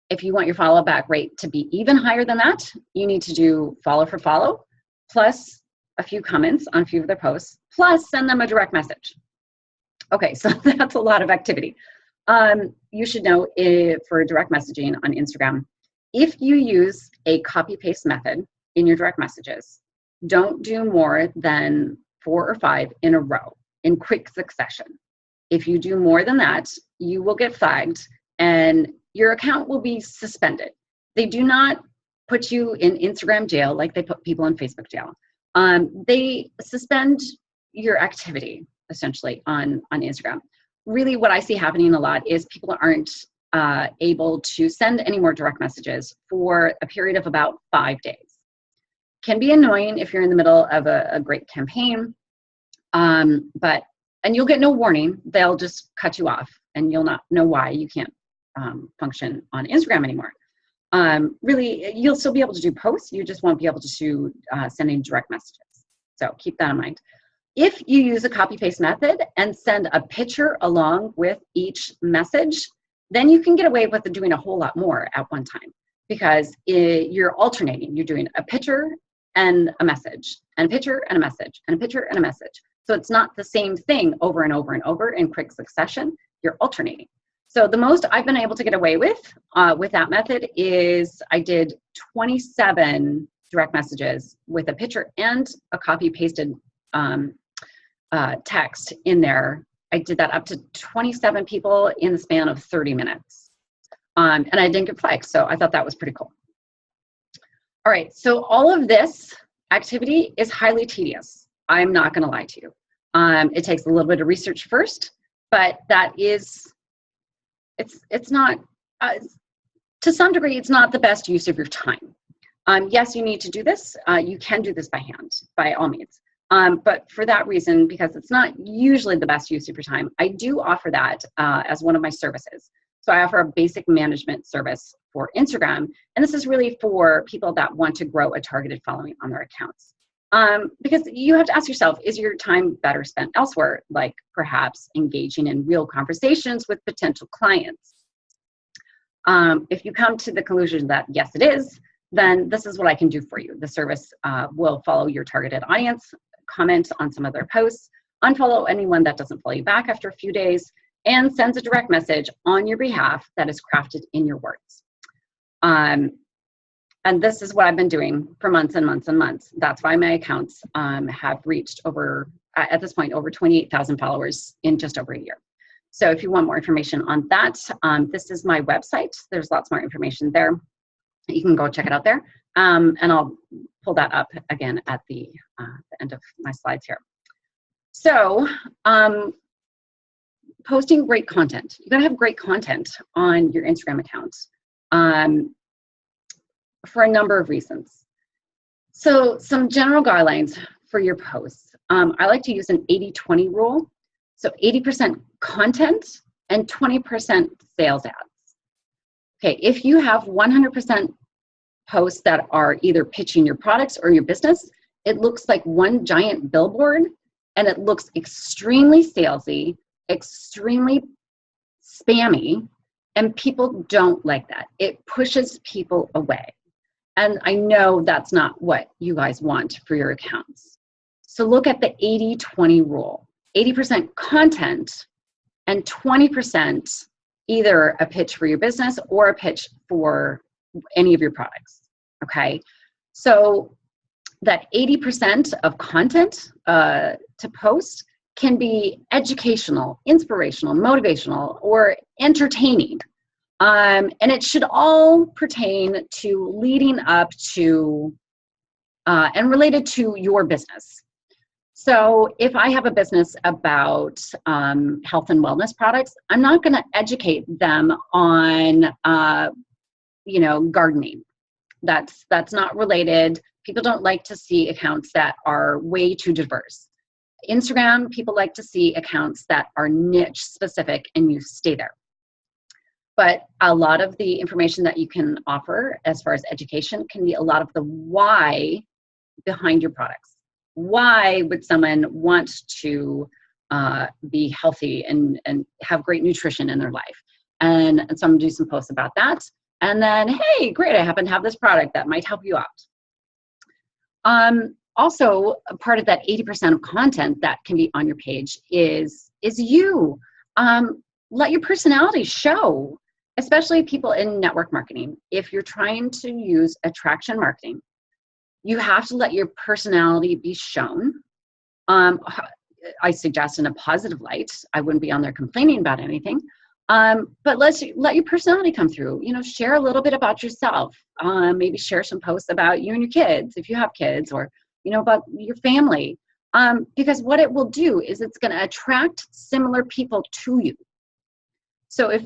If you want your follow back rate to be even higher than that, you need to do follow for follow, plus a few comments on a few of their posts, plus send them a direct message. Okay, so that's a lot of activity. You should know for direct messaging on Instagram, if you use a copy-paste method in your direct messages, don't do more than 4 or 5 in a row in quick succession. If you do more than that, you will get flagged and your account will be suspended. They do not put you in Instagram jail like they put people in Facebook jail. They suspend your activity essentially on Instagram. Really what I see happening a lot is people aren't able to send any more direct messages for a period of about 5 days. Can be annoying if you're in the middle of a great campaign, and you'll get no warning. They'll just cut you off and you'll not know why you can't function on Instagram anymore. Really, you'll still be able to do posts. You just won't be able to send any direct messages. So keep that in mind. If you use a copy-paste method and send a picture along with each message, then you can get away with doing a whole lot more at one time because you're alternating. You're doing a picture and a message, and a picture and a message, and a picture and a message. So it's not the same thing over and over and over in quick succession. You're alternating. So the most I've been able to get away with that method is I did 27 direct messages with a picture and a copy-pasted text in there. I did that up to 27 people in the span of 30 minutes. And I didn't get flagged, so I thought that was pretty cool. All right, so all of this activity is highly tedious. I'm not gonna lie to you. It takes a little bit of research first, but that is, it's not, to some degree, it's not the best use of your time. Yes, you need to do this. You can do this by hand, by all means. But for that reason, because it's not usually the best use of your time, I do offer that as one of my services. So I offer a basic management service for Instagram, and this is really for people that want to grow a targeted following on their accounts. Because you have to ask yourself, is your time better spent elsewhere, like perhaps engaging in real conversations with potential clients? If you come to the conclusion that yes, it is, then this is what I can do for you. The service will follow your targeted audience, comment on some of their posts, unfollow anyone that doesn't follow you back after a few days, and sends a direct message on your behalf that is crafted in your words. And this is what I've been doing for months and months and months. That's why my accounts have reached over, at this point, over 28,000 followers in just over a year. So if you want more information on that, this is my website. There's lots more information there. You can go check it out there. And I'll pull that up again at the end of my slides here. So posting great content. You gotta have great content on your Instagram account for a number of reasons. So some general guidelines for your posts. I like to use an 80-20 rule. So 80% content and 20% sales ads. Okay, if you have 100% posts that are either pitching your products or your business, it looks like one giant billboard, and it looks extremely salesy, extremely spammy, and people don't like that. It pushes people away. And I know that's not what you guys want for your accounts. So look at the 80-20 rule. 80% content and 20% either a pitch for your business or a pitch for any of your products, okay? So that 80% of content to post can be educational, inspirational, motivational, or entertaining. And it should all pertain to leading up to and related to your business. So if I have a business about health and wellness products, I'm not going to educate them on, gardening. That's not related. People don't like to see accounts that are way too diverse. Instagram, people like to see accounts that are niche specific and you stay there. But a lot of the information that you can offer as far as education can be a lot of the why behind your products. Why would someone want to be healthy and have great nutrition in their life? And so I'm gonna do some posts about that. And then, hey, great, I happen to have this product that might help you out. Also, a part of that 80% of content that can be on your page is you. Let your personality show, especially people in network marketing. If you're trying to use attraction marketing, you have to let your personality be shown. I suggest in a positive light. I wouldn't be on there complaining about anything. But let your personality come through. Share a little bit about yourself. Maybe share some posts about you and your kids, if you have kids, or about your family. Because what it will do is it's going to attract similar people to you. So if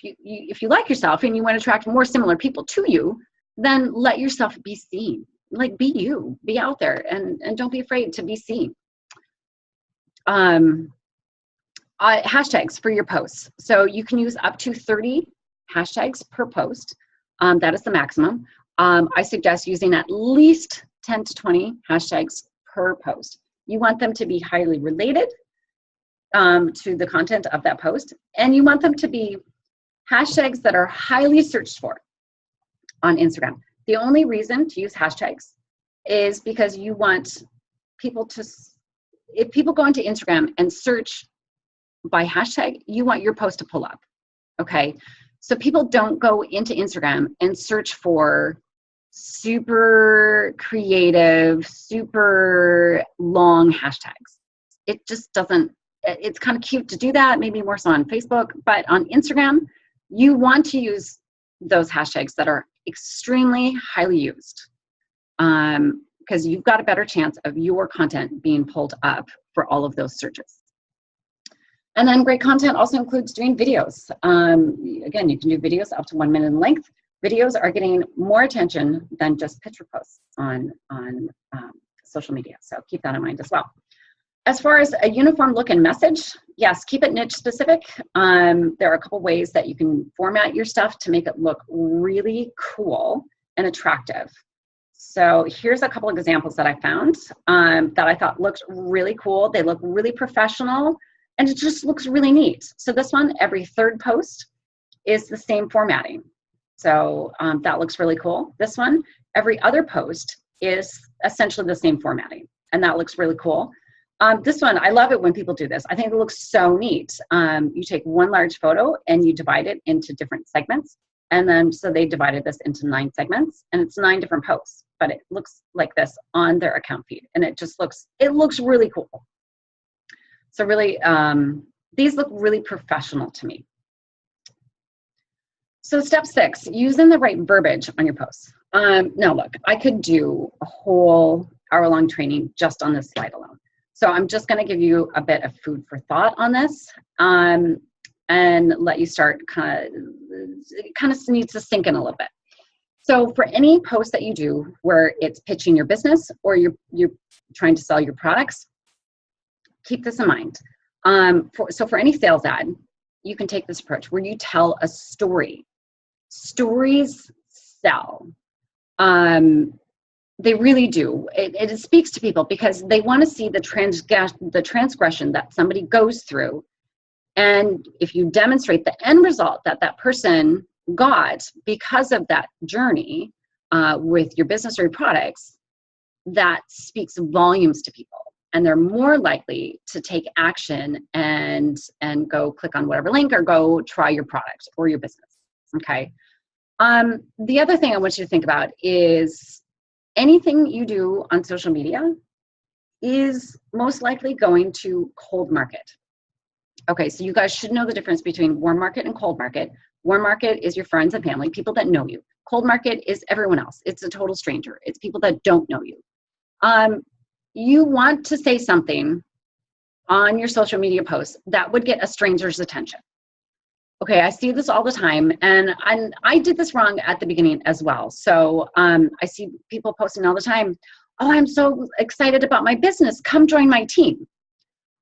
you like yourself and you want to attract more similar people to you, then let yourself be seen. Like, be you, be out there, and don't be afraid to be seen. Hashtags for your posts. So you can use up to 30 hashtags per post. That is the maximum. I suggest using at least 10 to 20 hashtags per post. You want them to be highly related to the content of that post, and you want them to be hashtags that are highly searched for on Instagram. The only reason to use hashtags is because you want people to, if people go into Instagram and search by hashtag, you want your post to pull up, okay? So people don't go into Instagram and search for super creative, super long hashtags. It just doesn't, it's kind of cute to do that, maybe more so on Facebook, but on Instagram, you want to use those hashtags that are extremely highly used, because you've got a better chance of your content being pulled up for all of those searches. And then great content also includes doing videos. Again, you can do videos up to 1 minute in length. Videos are getting more attention than just picture posts on social media. So keep that in mind as well. As far as a uniform look and message, yes, keep it niche specific. There are a couple ways that you can format your stuff to make it look really cool and attractive. So here's a couple of examples that I found that I thought looked really cool. They look really professional, and it just looks really neat. So this one, every third post is the same formatting. So that looks really cool. This one, every other post is essentially the same formatting, and that looks really cool. This one, I love it when people do this. I think it looks so neat. You take one large photo and you divide it into different segments. And then, so they divided this into 9 segments, and it's 9 different posts, but it looks like this on their account feed. And it just looks, it looks really cool. So really, these look really professional to me. So step 6, using the right verbiage on your posts. Now look, I could do a whole hour-long training just on this slide alone. So I'm just going to give you a bit of food for thought on this, and let you start it kind of needs to sink in a little bit. So for any post that you do where it's pitching your business or you're trying to sell your products, keep this in mind. So for any sales ad, you can take this approach where you tell a story. Stories sell. They really do. It speaks to people because they want to see the transgression that somebody goes through. And if you demonstrate the end result that that person got because of that journey with your business or your products, that speaks volumes to people. And they're more likely to take action and go click on whatever link or go try your product or your business. Okay. The other thing I want you to think about is anything you do on social media is most likely going to cold market. Okay, so you guys should know the difference between warm market and cold market. Warm market is your friends and family, people that know you. Cold market is everyone else. It's a total stranger. It's people that don't know you. You want to say something on your social media posts that would get a stranger's attention. Okay, I see this all the time, and I did this wrong at the beginning as well. So I see people posting all the time, oh, I'm so excited about my business. Come join my team.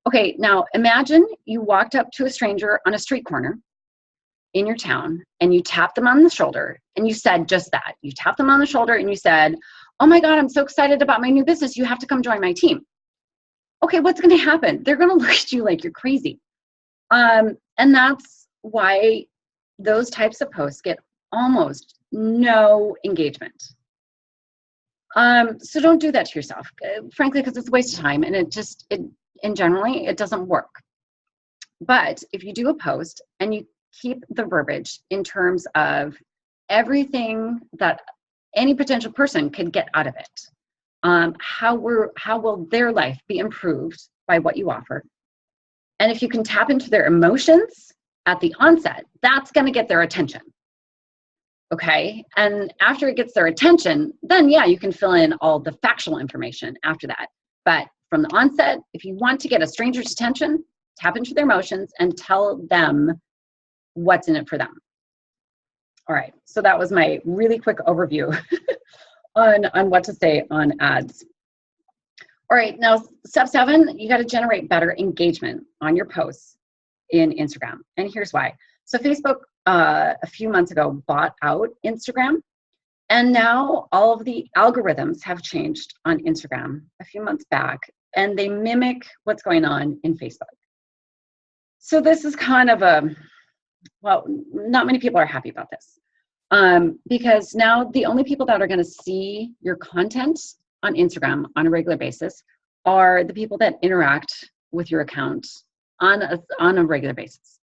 Okay, now imagine you walked up to a stranger on a street corner in your town and you tapped them on the shoulder and you said just that. You tapped them on the shoulder and you said, oh my God, I'm so excited about my new business. You have to come join my team. Okay, what's going to happen? They're going to look at you like you're crazy. And that's why those types of posts get almost no engagement. So don't do that to yourself, frankly, because it's a waste of time and and generally it doesn't work. But if you do a post and you keep the verbiage in terms of everything that any potential person could get out of it, how will their life be improved by what you offer? And if you can tap into their emotions at the onset, that's going to get their attention. Okay. And after it gets their attention, then yeah, you can fill in all the factual information after that. But from the onset, if you want to get a stranger's attention, tap into their emotions and tell them what's in it for them. All right. So that was my really quick overview on what to say on ads. All right. Now, step 7, you got to generate better engagement on your posts in Instagram. And here's why. So Facebook, a few months ago, bought out Instagram. And now all of the algorithms have changed on Instagram a few months back, and they mimic what's going on in Facebook. So this is kind of well, not many people are happy about this because now the only people that are going to see your content on Instagram on a regular basis are the people that interact with your account on a regular basis.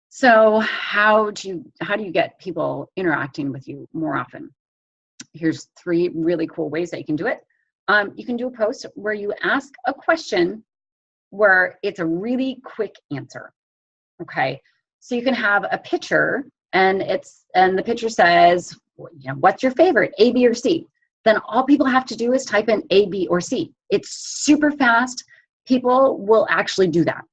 So how do you get people interacting with you more often? Here's 3 really cool ways that you can do it. You can do a post where you ask a question where it's a really quick answer. Okay, so you can have a picture and the picture says, you know, what's your favorite, A, B, or C? Then all people have to do is type in A, B, or C. It's super fast. People will actually do that.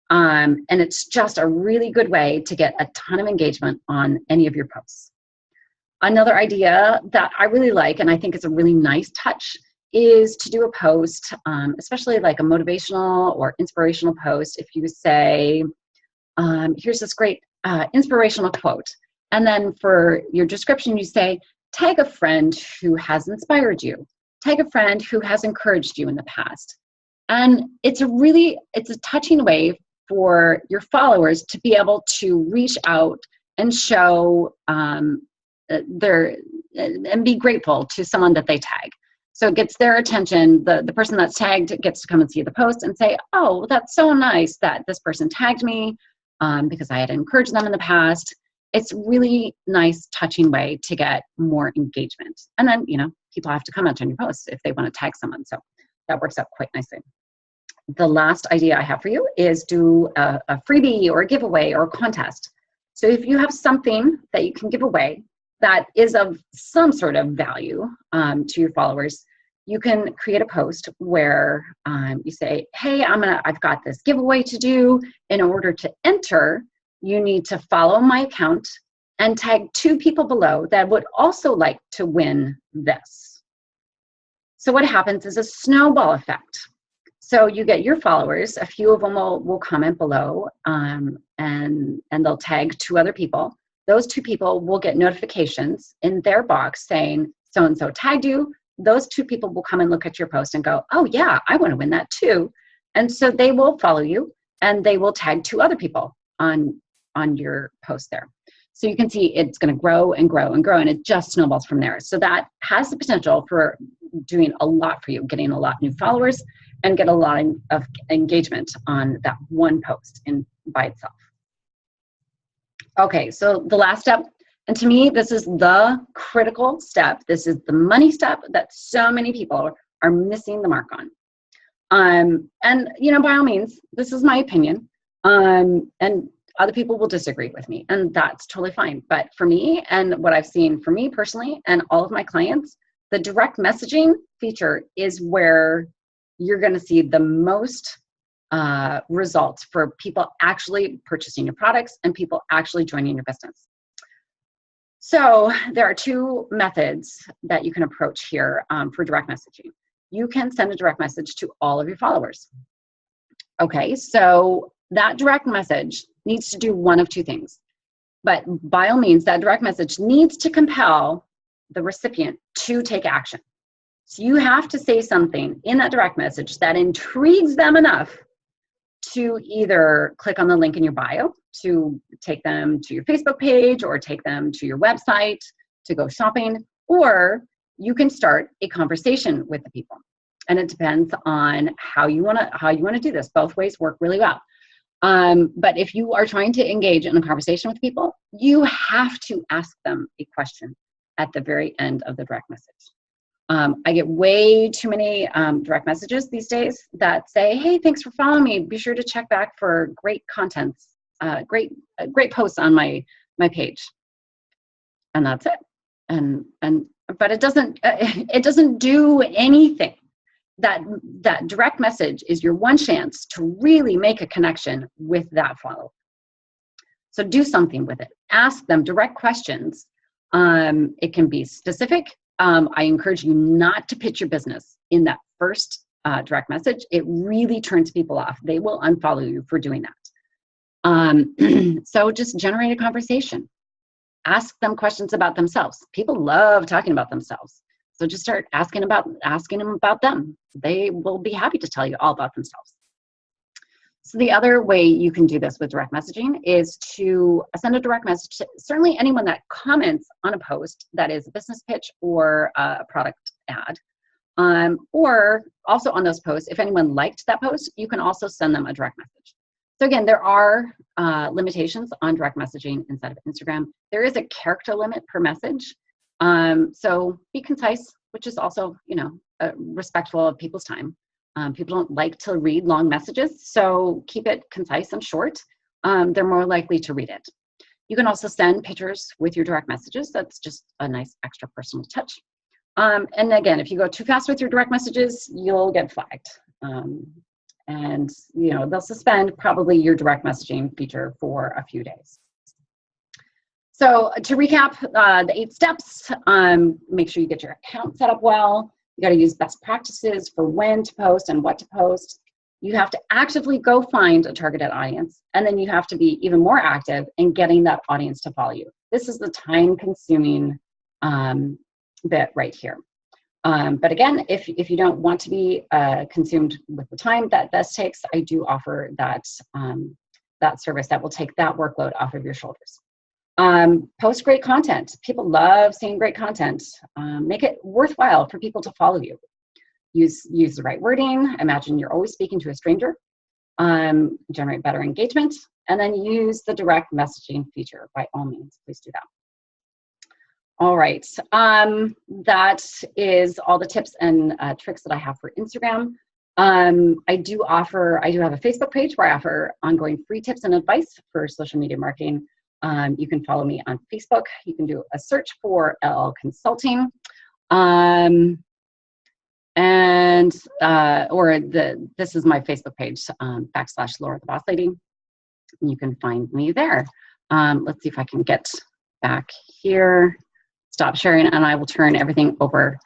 And it's just a really good way to get a ton of engagement on any of your posts. Another idea that I really like, and I think is a really nice touch, is to do a post, especially like a motivational or inspirational post. If you say, here's this great inspirational quote. And then for your description, you say, tag a friend who has inspired you. Tag a friend who has encouraged you in the past. And it's a touching way for your followers to be able to reach out and show and be grateful to someone that they tag. So it gets their attention. The person that's tagged gets to come and see the post and say, oh, that's so nice that this person tagged me because I had encouraged them in the past. It's really nice, touching way to get more engagement. And then, you know, people have to comment on your posts if they want to tag someone. So that works out quite nicely. The last idea I have for you is do a freebie or a giveaway or a contest. So if you have something that you can give away that is of some sort of value to your followers, you can create a post where you say, hey, I've got this giveaway to do. In order to enter, you need to follow my account and tag 2 people below that would also like to win this. So what happens is a snowball effect. So you get your followers, a few of them will comment below and they'll tag 2 other people. those two people will get notifications in their box saying, so-and-so tagged you. Those two people will come and look at your post and go, oh yeah, I want to win that too. And so they will follow you and they will tag two other people on your post there. So you can see it's going to grow and grow and grow, and it just snowballs from there. So that has the potential for doing a lot for you, getting a lot of new followers and get a lot of engagement on that one post by itself. Okay, so the last step, and to me, this is the critical step. This is the money step that so many people are missing the mark on. And you know, by all means, this is my opinion. And other people will disagree with me, and that's totally fine. But for me, and what I've seen for me personally and all of my clients, the direct messaging feature is where you're going to see the most results for people actually purchasing your products and people actually joining your business. So there are two methods that you can approach here for direct messaging. You can send a direct message to all of your followers. Okay, so that direct message needs to do one of two things. But by all means, that direct message needs to compel the recipient to take action. So you have to say something in that direct message that intrigues them enough to either click on the link in your bio to take them to your Facebook page or take them to your website to go shopping, or you can start a conversation with the people. And it depends on how you want to do this. Both ways work really well. But if you are trying to engage in a conversation with people, you have to ask them a question at the very end of the direct message. I get way too many direct messages these days that say, hey, thanks for following me. Be sure to check back for great contents, great posts on my page. And that's it. But it doesn't do anything. That direct message is your one chance to really make a connection with that follower. So do something with it. Ask them direct questions. It can be specific. I encourage you not to pitch your business in that first direct message. It really turns people off. They will unfollow you for doing that. So just generate a conversation. Ask them questions about themselves. People love talking about themselves. So just start asking them about them. They will be happy to tell you all about themselves. So the other way you can do this with direct messaging is to send a direct message to certainly anyone that comments on a post that is a business pitch or a product ad. Or also on those posts, if anyone liked that post, you can also send them a direct message. So again, there are limitations on direct messaging inside of Instagram. There is a character limit per message. So be concise, which is also, respectful of people's time. People don't like to read long messages, so keep it concise and short. They're more likely to read it. You can also send pictures with your direct messages. That's just a nice extra personal touch. And again, if you go too fast with your direct messages, you'll get flagged. And they'll suspend probably your direct messaging feature for a few days. So to recap the 8 steps, make sure you get your account set up well. You got to use best practices for when to post and what to post. You have to actively go find a targeted audience, and then you have to be even more active in getting that audience to follow you. This is the time-consuming bit right here. But again, if you don't want to be consumed with the time that this takes, I do offer that service that will take that workload off of your shoulders. Post great content. People love seeing great content. Make it worthwhile for people to follow you. Use the right wording. Imagine you're always speaking to a stranger. Generate better engagement, and then use the direct messaging feature. By all means, please do that. All right, that is all the tips and tricks that I have for Instagram. I do have a Facebook page where I offer ongoing free tips and advice for social media marketing. You can follow me on Facebook. You can do a search for LL Consulting, this is my Facebook page, / Laura the Boss Lady. You can find me there. Let's see if I can get back here. Stop sharing, and I will turn everything over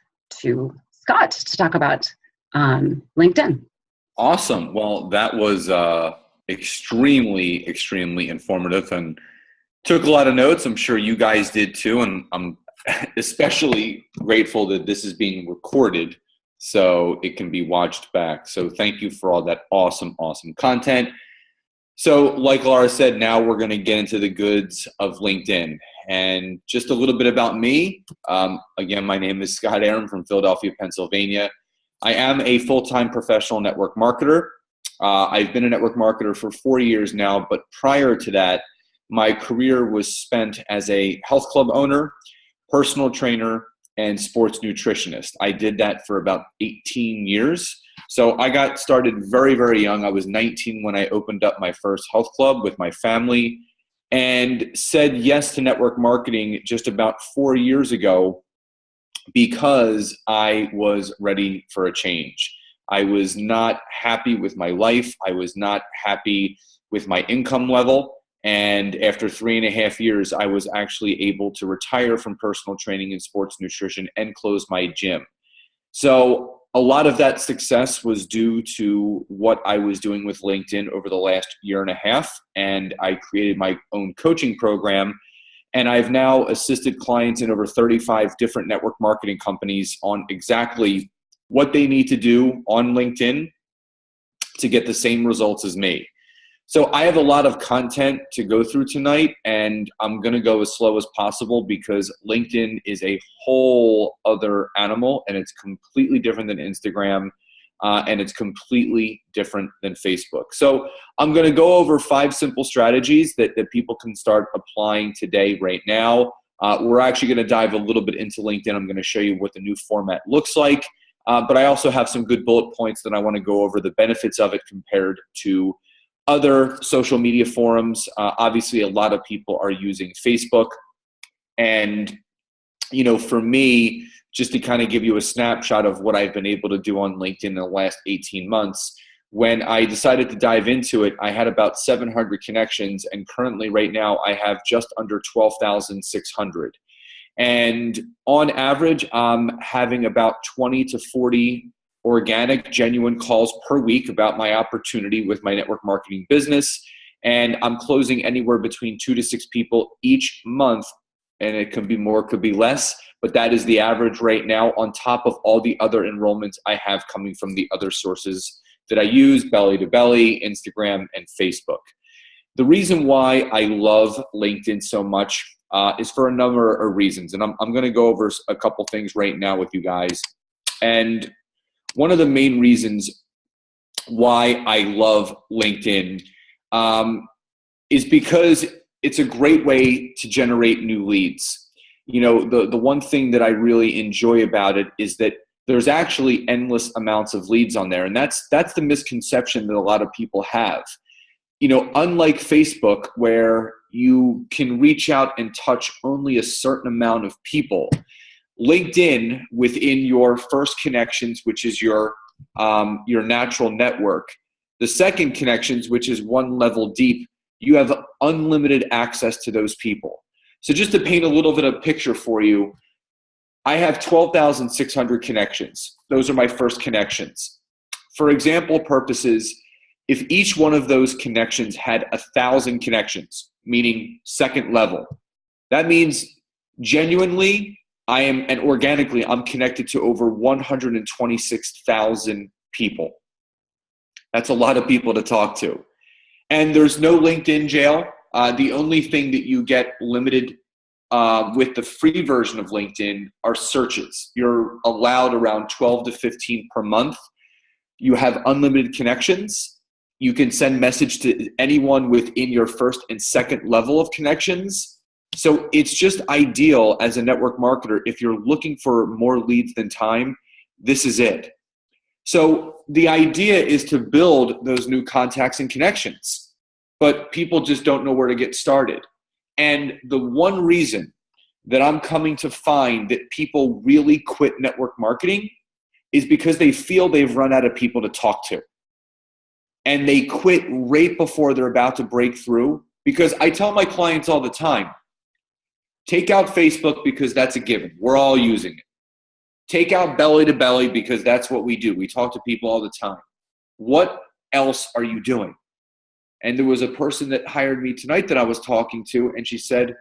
to Scott to talk about LinkedIn. Awesome. Well, that was extremely, extremely informative, and Took a lot of notes. I'm sure you guys did too. And I'm especially grateful that this is being recorded so it can be watched back. So thank you for all that awesome, awesome content. So like Laura said, now we're going to get into the goods of LinkedIn. And just a little bit about me. Again, my name is Scott Aaron from Philadelphia, Pennsylvania. I am a full-time professional network marketer. I've been a network marketer for 4 years now, but prior to that, my career was spent as a health club owner, personal trainer, and sports nutritionist. I did that for about 18 years. So I got started very, very young. I was 19 when I opened up my first health club with my family and said yes to network marketing just about 4 years ago because I was ready for a change. I was not happy with my life. I was not happy with my income level. And after 3.5 years, I was actually able to retire from personal training and sports nutrition and close my gym. So a lot of that success was due to what I was doing with LinkedIn over the last 1.5 years. And I created my own coaching program. And I've now assisted clients in over 35 different network marketing companies on exactly what they need to do on LinkedIn to get the same results as me. So I have a lot of content to go through tonight, and I'm going to go as slow as possible because LinkedIn is a whole other animal, and it's completely different than Instagram, and it's completely different than Facebook. So I'm going to go over 5 simple strategies that people can start applying today, right now. We're actually going to dive a little bit into LinkedIn. I'm going to show you what the new format looks like, but I also have some good bullet points that I want to go over the benefits of it compared to other social media forums. Obviously, a lot of people are using Facebook. And, you know, for me, just to kind of give you a snapshot of what I've been able to do on LinkedIn in the last 18 months, when I decided to dive into it, I had about 700 connections. And currently right now, I have just under 12,600. And on average, I'm having about 20 to 40 organic, genuine calls per week about my opportunity with my network marketing business. And I'm closing anywhere between 2 to 6 people each month. And it could be more, could be less, but that is the average right now on top of all the other enrollments I have coming from the other sources that I use, Belly to Belly, Instagram, and Facebook. The reason why I love LinkedIn so much is for a number of reasons. And I'm going to go over a couple things right now with you guys. And one of the main reasons why I love LinkedIn is because it's a great way to generate new leads. You know, the one thing that I really enjoy about it is that there's actually endless amounts of leads on there. And that's the misconception that a lot of people have. You know, unlike Facebook, where you can reach out and touch only a certain amount of people, LinkedIn, within your first connections, which is your natural network, the second connections, which is one level deep, you have unlimited access to those people. So just to paint a little bit of a picture for you, I have 12,600 connections. Those are my first connections. For example purposes, if each one of those connections had 1,000 connections, meaning second level, that means genuinely and organically, I'm connected to over 126,000 people. That's a lot of people to talk to. And there's no LinkedIn jail. The only thing that you get limited with the free version of LinkedIn are searches. You're allowed around 12 to 15 per month. You have unlimited connections. You can send message to anyone within your first and second level of connections. So it's just ideal as a network marketer. If you're looking for more leads than time, this is it. So the idea is to build those new contacts and connections, but people just don't know where to get started. And the one reason that I'm coming to find that people really quit network marketing is because they feel they've run out of people to talk to. And they quit right before they're about to break through. Because I tell my clients all the time, take out Facebook because that's a given. We're all using it. Take out Belly to Belly because that's what we do. We talk to people all the time. What else are you doing? And there was a person that hired me tonight that I was talking to, and she said,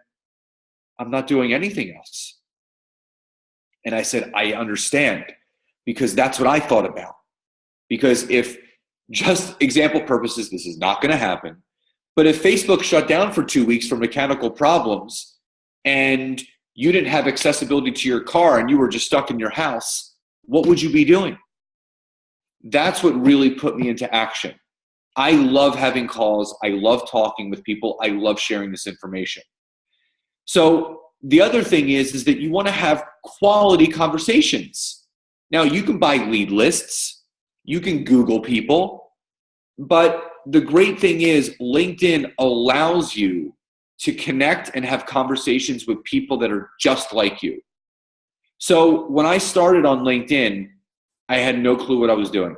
I'm not doing anything else. And I said, I understand, because that's what I thought about. Because if, just example purposes, this is not going to happen, but if Facebook shut down for 2 weeks for mechanical problems and you didn't have accessibility to your car and you were just stuck in your house, what would you be doing? That's what really put me into action. I love having calls. I love talking with people. I love sharing this information. So the other thing is that you want to have quality conversations. Now, you can buy lead lists. You can Google people. But the great thing is LinkedIn allows you to connect and have conversations with people that are just like you. So when I started on LinkedIn, I had no clue what I was doing.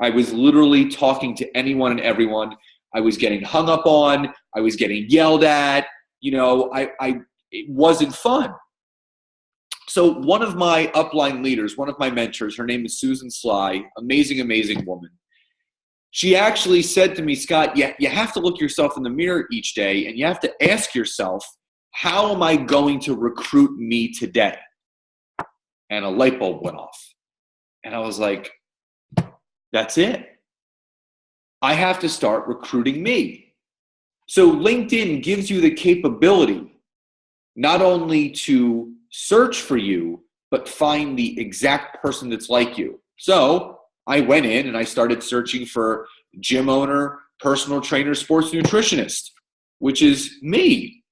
I was literally talking to anyone and everyone. I was getting hung up on. I was getting yelled at. It wasn't fun. So one of my upline leaders, one of my mentors, her name is Susan Sly, amazing, amazing woman. She actually said to me, Scott, you have to look yourself in the mirror each day and you have to ask yourself, how am I going to recruit me today? And a light bulb went off. And I was like, that's it. I have to start recruiting me. So LinkedIn gives you the capability not only to search for you, but find the exact person that's like you. So I went in and I started searching for gym owner, personal trainer, sports nutritionist, which is me.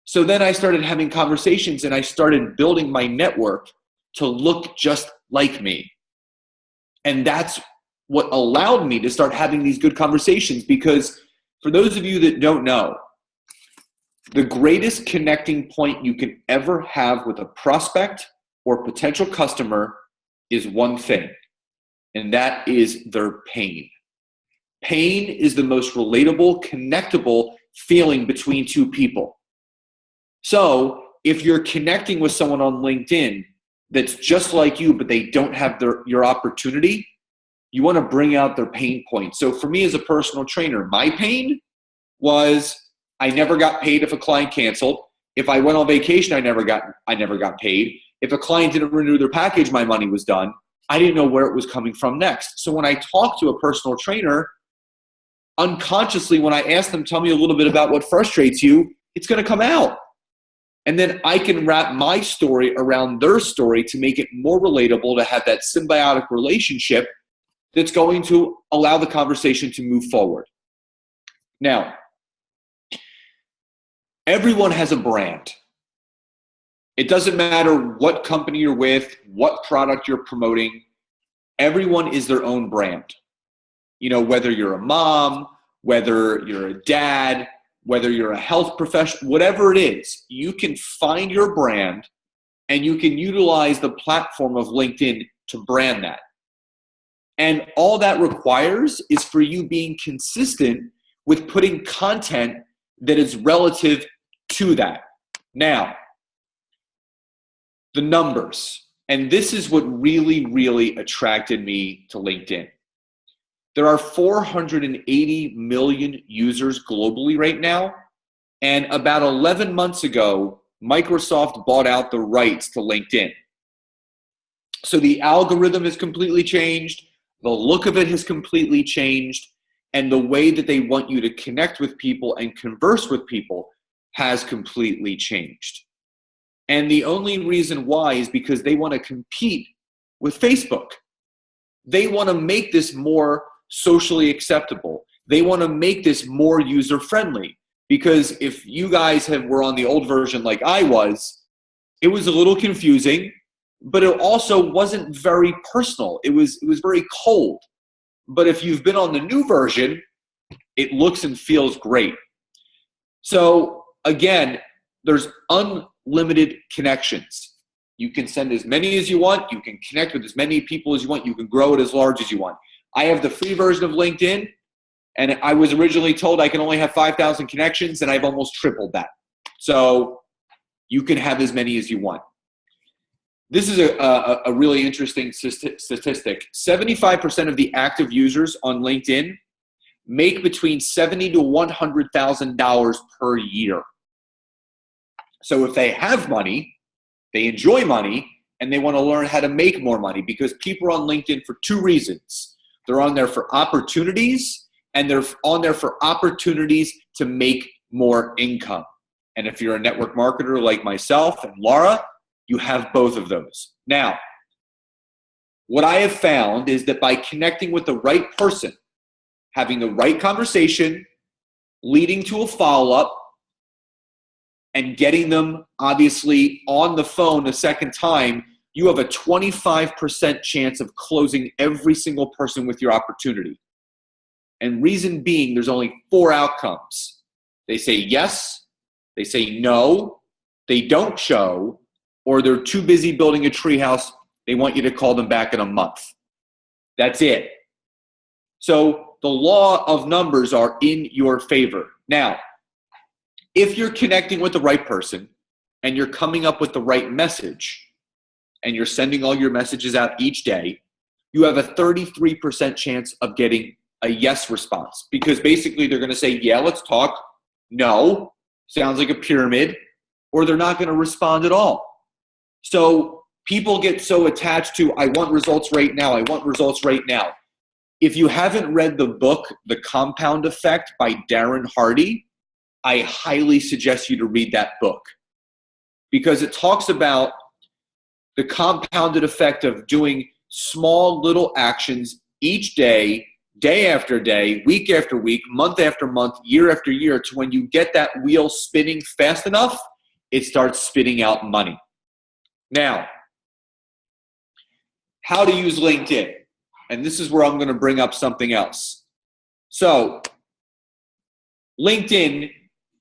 So then I started having conversations and I started building my network to look just like me. And that's what allowed me to start having these good conversations, because for those of you that don't know, the greatest connecting point you can ever have with a prospect or potential customer is one thing, and that is their pain. Pain is the most relatable, connectable feeling between two people. So if you're connecting with someone on LinkedIn that's just like you, but they don't have your opportunity, you want to bring out their pain points. So for me as a personal trainer, my pain was I never got paid if a client canceled. If I went on vacation, I never got paid. If a client didn't renew their package, my money was done. I didn't know where it was coming from next. So when I talk to a personal trainer, unconsciously, when I ask them, tell me a little bit about what frustrates you, it's going to come out. And then I can wrap my story around their story to make it more relatable, to have that symbiotic relationship that's going to allow the conversation to move forward. Now, everyone has a brand. It doesn't matter what company you're with, what product you're promoting. Everyone is their own brand. You know, whether you're a mom, whether you're a dad, whether you're a health professional, whatever it is, you can find your brand and you can utilize the platform of LinkedIn to brand that. And all that requires is for you being consistent with putting content that is relative to that. Now, the numbers, and this is what really, really attracted me to LinkedIn. There are 480 million users globally right now, and about 11 months ago, Microsoft bought out the rights to LinkedIn. So the algorithm has completely changed, the look of it has completely changed, and the way that they want you to connect with people and converse with people has completely changed. And the only reason why is because they want to compete with Facebook. They want to make this more socially acceptable. They want to make this more user-friendly. Because if you guys were on the old version like I was, it was a little confusing, but it also wasn't very personal. It was very cold. But if you've been on the new version, it looks and feels great. So again, there's unlimited connections. You can send as many as you want. You can connect with as many people as you want. You can grow it as large as you want. I have the free version of LinkedIn, and I was originally told I can only have 5,000 connections, and I've almost tripled that. So you can have as many as you want. This is a really interesting statistic. 75% of the active users on LinkedIn make between $70,000 to $100,000 per year. So if they have money, they enjoy money, and they want to learn how to make more money, because people are on LinkedIn for two reasons. They're on there for opportunities, and they're on there for opportunities to make more income. And if you're a network marketer like myself and Laura, you have both of those. Now, what I have found is that by connecting with the right person, having the right conversation, leading to a follow-up, and getting them obviously on the phone a second time, you have a 25% chance of closing every single person with your opportunity. And reason being, there's only 4 outcomes. They say yes, they say no, they don't show, or they're too busy building a treehouse, they want you to call them back in a month. That's it. So the law of numbers are in your favor. Now, if you're connecting with the right person and you're coming up with the right message and you're sending all your messages out each day, you have a 33% chance of getting a yes response, because basically they're going to say, yeah, let's talk. No, sounds like a pyramid, or they're not going to respond at all. So people get so attached to, I want results right now. I want results right now. If you haven't read the book, The Compound Effect by Darren Hardy, I highly suggest you to read that book, because it talks about the compounded effect of doing small little actions each day, day after day, week after week, month after month, year after year, to when you get that wheel spinning fast enough, it starts spitting out money. Now, how to use LinkedIn. And this is where I'm going to bring up something else. So, LinkedIn,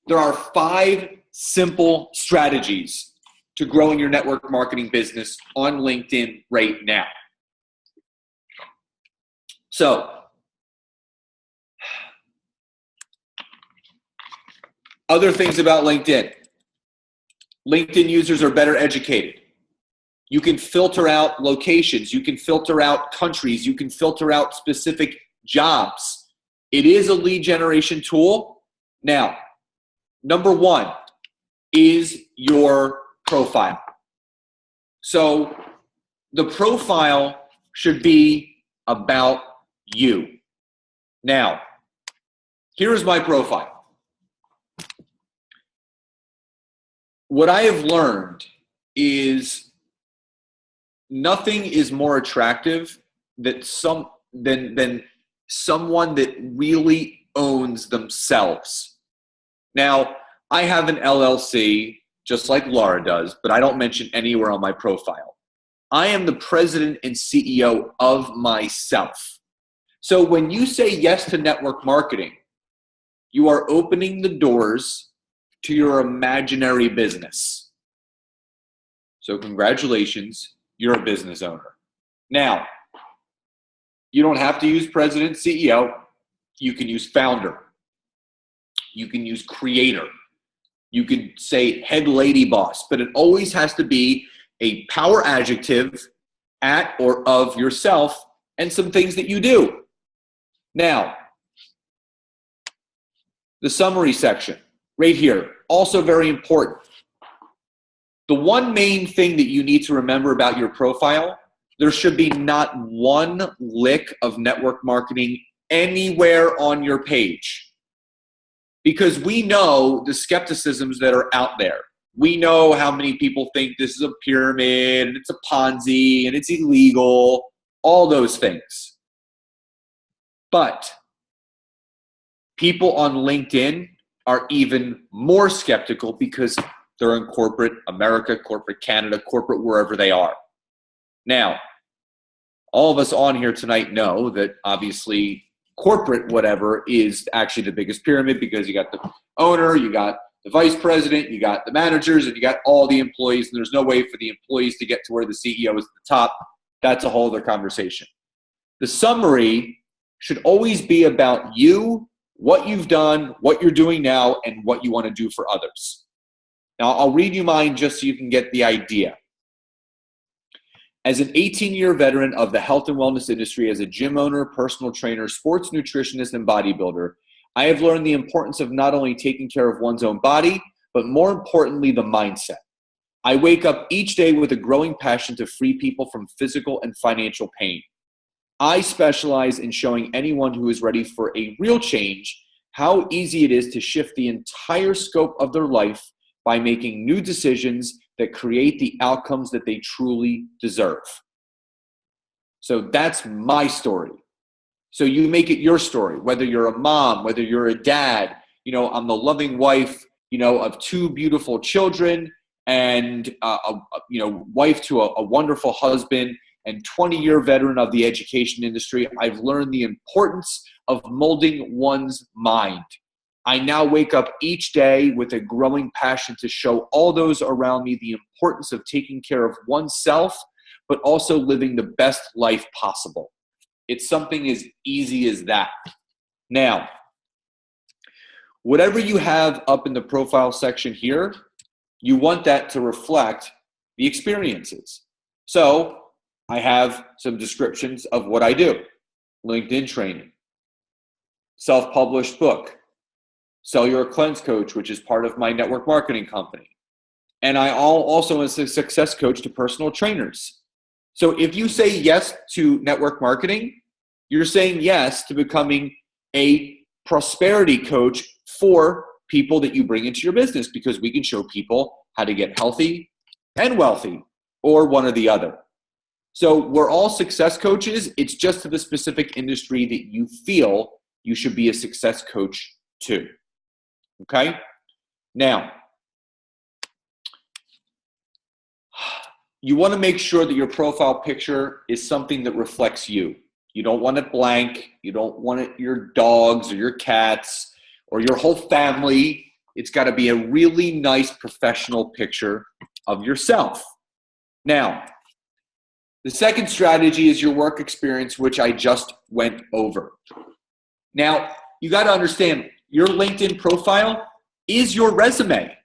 there are 5 simple strategies to growing your network marketing business on LinkedIn right now. So, other things about LinkedIn. LinkedIn users are better educated. You can filter out locations. You can filter out countries. You can filter out specific jobs. It is a lead generation tool. Now, number 1 is your profile. So the profile should be about you. Now, here is my profile. What I have learned is nothing is more attractive than someone that really owns themselves. Now, I have an LLC, just like Laura does, but I don't mention anywhere on my profile. I am the president and CEO of myself. So when you say yes to network marketing, you are opening the doors to your imaginary business. So congratulations, you're a business owner. Now, you don't have to use president, CEO. You can use founder. You can use creator. You can say head lady boss, but it always has to be a power adjective at or of yourself and some things that you do. Now, the summary section right here, also very important. The one main thing that you need to remember about your profile, there should be not one lick of network marketing anywhere on your page. Because we know the skepticisms that are out there. We know how many people think this is a pyramid, and it's a Ponzi, and it's illegal, all those things. But people on LinkedIn are even more skeptical because they're in corporate America, corporate Canada, corporate wherever they are. Now, all of us on here tonight know that obviously corporate whatever is actually the biggest pyramid, because you got the owner, you got the vice president, you got the managers, and you got all the employees, and there's no way for the employees to get to where the CEO is at the top. That's a whole other conversation. The summary should always be about you, what you've done, what you're doing now, and what you want to do for others. Now, I'll read you mine just so you can get the idea. As an 18-year veteran of the health and wellness industry, as a gym owner, personal trainer, sports nutritionist, and bodybuilder, I have learned the importance of not only taking care of one's own body, but more importantly, the mindset. I wake up each day with a growing passion to free people from physical and financial pain. I specialize in showing anyone who is ready for a real change how easy it is to shift the entire scope of their life by making new decisions that create the outcomes that they truly deserve. So that's my story. So you make it your story, whether you're a mom, whether you're a dad. I'm the loving wife, of two beautiful children, and wife to a wonderful husband, and 20-year veteran of the education industry. I've learned the importance of molding one's mind. I now wake up each day with a growing passion to show all those around me the importance of taking care of oneself, but also living the best life possible. It's something as easy as that. Now, whatever you have up in the profile section here, you want that to reflect the experiences. So I have some descriptions of what I do. LinkedIn training, self-published book, Cellular Cleanse Coach, which is part of my network marketing company. And I also am a success coach to personal trainers. So if you say yes to network marketing, you're saying yes to becoming a prosperity coach for people that you bring into your business, because we can show people how to get healthy and wealthy, or one or the other. So we're all success coaches. It's just to the specific industry that you feel you should be a success coach to. Okay? Now, you want to make sure that your profile picture is something that reflects you. You don't want it blank. You don't want it your dogs or your cats or your whole family. It's got to be a really nice professional picture of yourself. Now, the second strategy is your work experience, which I just went over. Now, you got to understand, your LinkedIn profile is your resume.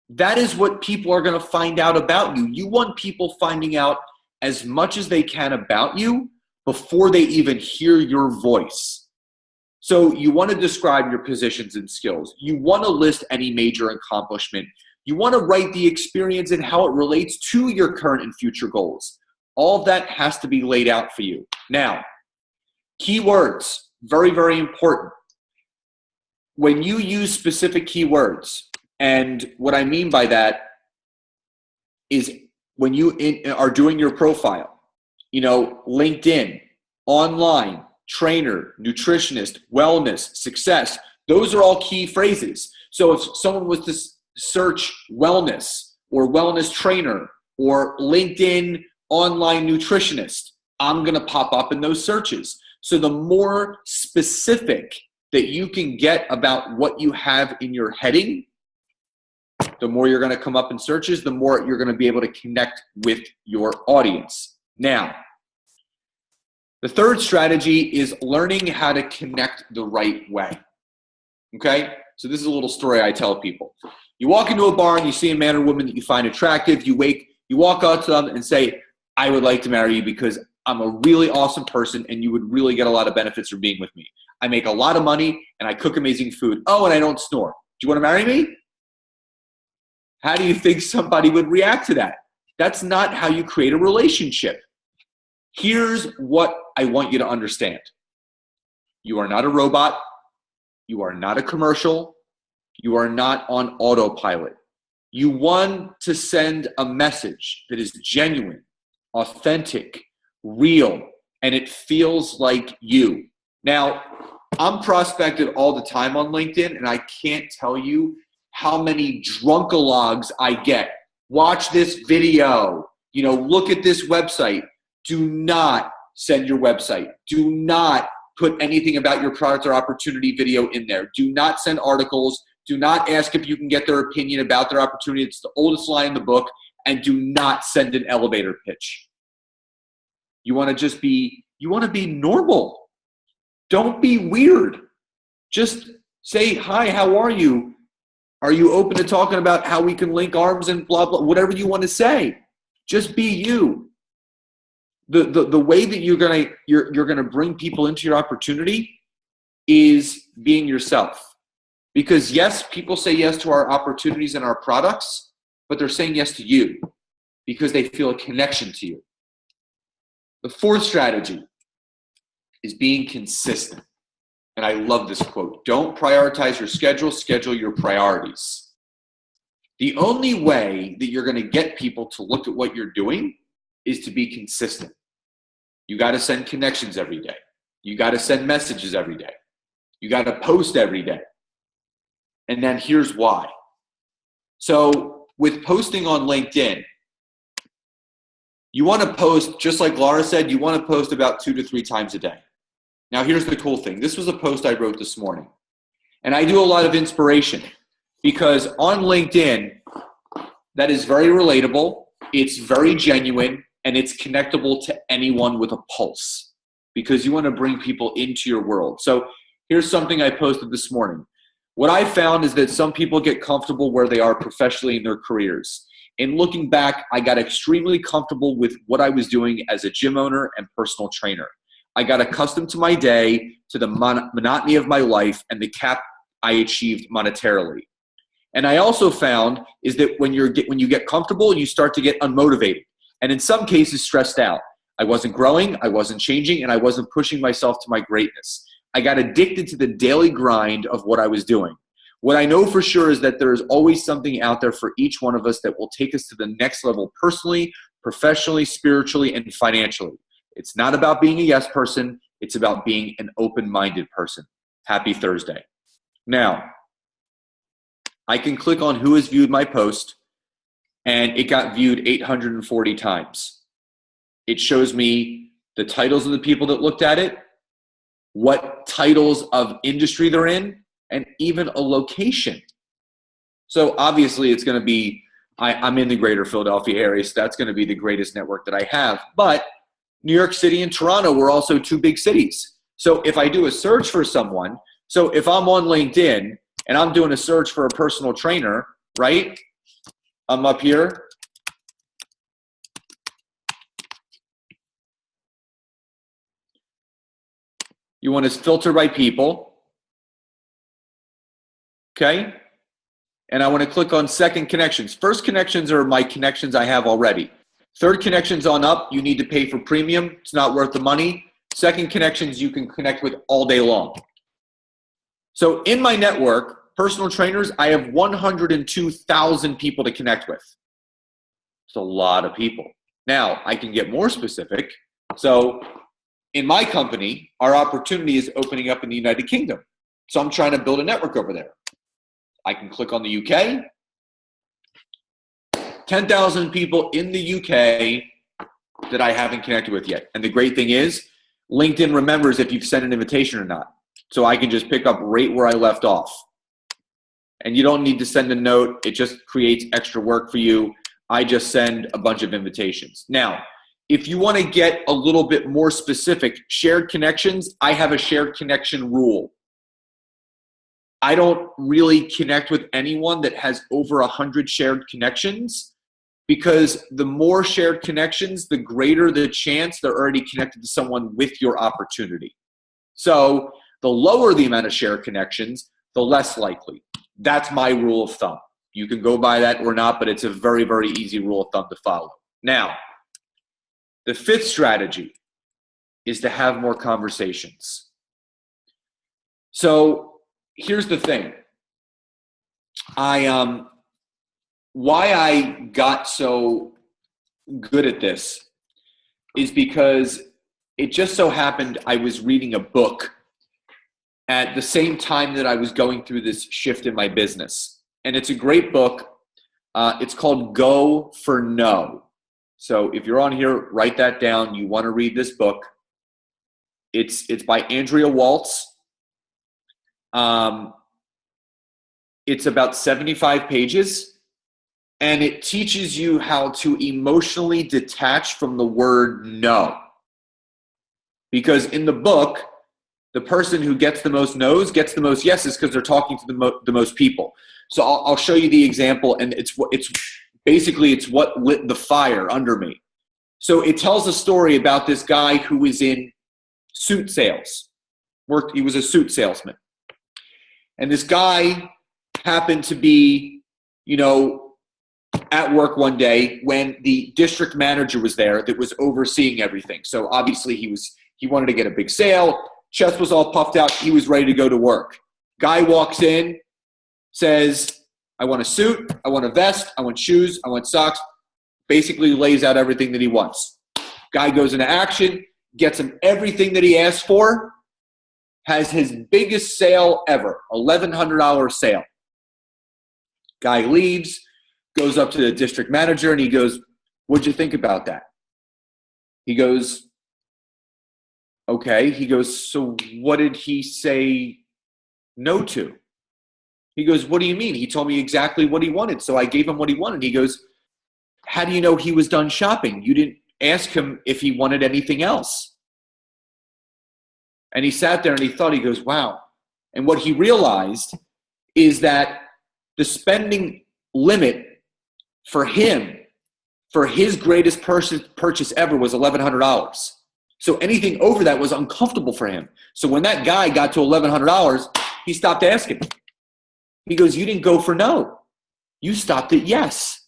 That is what people are going to find out about you. You want people finding out as much as they can about you before they even hear your voice. So you want to describe your positions and skills. You want to list any major accomplishment. You want to write the experience and how it relates to your current and future goals. All of that has to be laid out for you. Now, keywords, very, very important. When you use specific keywords, and what I mean by that is when you are doing your profile, LinkedIn, online, trainer, nutritionist, wellness, success, those are all key phrases. So if someone was to search wellness or wellness trainer or LinkedIn online nutritionist, I'm going to pop up in those searches. So the more specific that you can get about what you have in your heading, the more you're going to come up in searches, the more you're going to be able to connect with your audience. Now, the third strategy is learning how to connect the right way. Okay? So this is a little story I tell people. You walk into a bar and you see a man or woman that you find attractive. You walk up to them and say, I would like to marry you because I'm a really awesome person and you would really get a lot of benefits from being with me. I make a lot of money and I cook amazing food. Oh, and I don't snore. Do you want to marry me? How do you think somebody would react to that? That's not how you create a relationship. Here's what I want you to understand. You are not a robot. You are not a commercial. You are not on autopilot. You want to send a message that is genuine, authentic, real, and it feels like you. Now, I'm prospected all the time on LinkedIn, and I can't tell you how many drunkalogs I get. Watch this video. Look at this website. Do not send your website. Do not put anything about your product or opportunity video in there. Do not send articles. Do not ask if you can get their opinion about their opportunity. It's the oldest line in the book. And do not send an elevator pitch. You want to be normal. Don't be weird. Just say, hi, how are you? Are you open to talking about how we can link arms and blah, blah, whatever you want to say? Just be you. the way that you're gonna bring people into your opportunity is being yourself. Because yes, people say yes to our opportunities and our products, but they're saying yes to you because they feel a connection to you. The fourth strategy is being consistent. And I love this quote. Don't prioritize your schedule, schedule your priorities. The only way that you're going to get people to look at what you're doing is to be consistent. You got to send connections every day. You got to send messages every day. You got to post every day. And then here's why. So with posting on LinkedIn, you want to post, just like Laura said, you want to post about 2 to 3 times a day. Now, here's the cool thing. This was a post I wrote this morning. And I do a lot of inspiration because on LinkedIn, that is very relatable, it's very genuine, and it's connectable to anyone with a pulse because you want to bring people into your world. So here's something I posted this morning. What I found is that some people get comfortable where they are professionally in their careers. And looking back, I got extremely comfortable with what I was doing as a gym owner and personal trainer. I got accustomed to my day, to the monotony of my life, and the cap I achieved monetarily. And I also found is that when you get comfortable, you start to get unmotivated, and in some cases stressed out. I wasn't growing, I wasn't changing, and I wasn't pushing myself to my greatness. I got addicted to the daily grind of what I was doing. What I know for sure is that there is always something out there for each one of us that will take us to the next level personally, professionally, spiritually, and financially. It's not about being a yes person. It's about being an open-minded person. Happy Thursday. Now, I can click on who has viewed my post, and it got viewed 840 times. It shows me the titles of the people that looked at it, what titles of industry they're in, and even a location. So obviously it's going to be, I'm in the greater Philadelphia area, so that's going to be the greatest network that I have. But New York City and Toronto were also 2 big cities. So if I do a search for someone, so if I'm on LinkedIn and I'm doing a search for a personal trainer, right? I'm up here. You want to filter by people. Okay? And I want to click on second connections. First connections are my connections I have already. Third connections on up, you need to pay for premium. It's not worth the money. Second connections you can connect with all day long. So in my network, personal trainers, I have 102,000 people to connect with. It's a lot of people. Now, I can get more specific. So in my company, our opportunity is opening up in the United Kingdom. So I'm trying to build a network over there. I can click on the UK. 10,000 people in the UK that I haven't connected with yet. And the great thing is, LinkedIn remembers if you've sent an invitation or not. So I can just pick up right where I left off. And you don't need to send a note. It just creates extra work for you. I just send a bunch of invitations. Now, if you want to get a little bit more specific, shared connections, I have a shared connection rule. I don't really connect with anyone that has over 100 shared connections because the more shared connections, the greater the chance they're already connected to someone with your opportunity. So the lower the amount of shared connections, the less likely. That's my rule of thumb. You can go by that or not, but it's a very, very easy rule of thumb to follow. Now, the fifth strategy is to have more conversations. So here's the thing. Why I got so good at this is because it just so happened I was reading a book at the same time that I was going through this shift in my business. And it's a great book. It's called Go for No. So if you're on here, write that down. You want to read this book. It's by Andrea Waltz. It's about 75 pages. And it teaches you how to emotionally detach from the word no. Because in the book, the person who gets the most no's gets the most yeses because they're talking to the most people. So I'll show you the example, and it's basically what lit the fire under me. So it tells a story about this guy who was in suit sales. He was a suit salesman. And this guy happened to be, at work one day when the district manager was there that was overseeing everything. So obviously he wanted to get a big sale. Chest was all puffed out. He was ready to go to work. Guy walks in, says, I want a suit, I want a vest, I want shoes, I want socks. Basically lays out everything that he wants. Guy goes into action, gets him everything that he asked for, has his biggest sale ever, $1,100 sale. Guy leaves, goes up to the district manager, and he goes, what'd you think about that? He goes, okay. He goes, so what did he say no to? He goes, what do you mean? He told me exactly what he wanted, so I gave him what he wanted. He goes, how do you know he was done shopping? You didn't ask him if he wanted anything else. And he sat there and he thought, he goes, wow. And what he realized is that the spending limit for him, for his greatest purchase ever, was $1,100. So anything over that was uncomfortable for him. So when that guy got to $1,100, he stopped asking. He goes, you didn't go for no. You stopped at yes.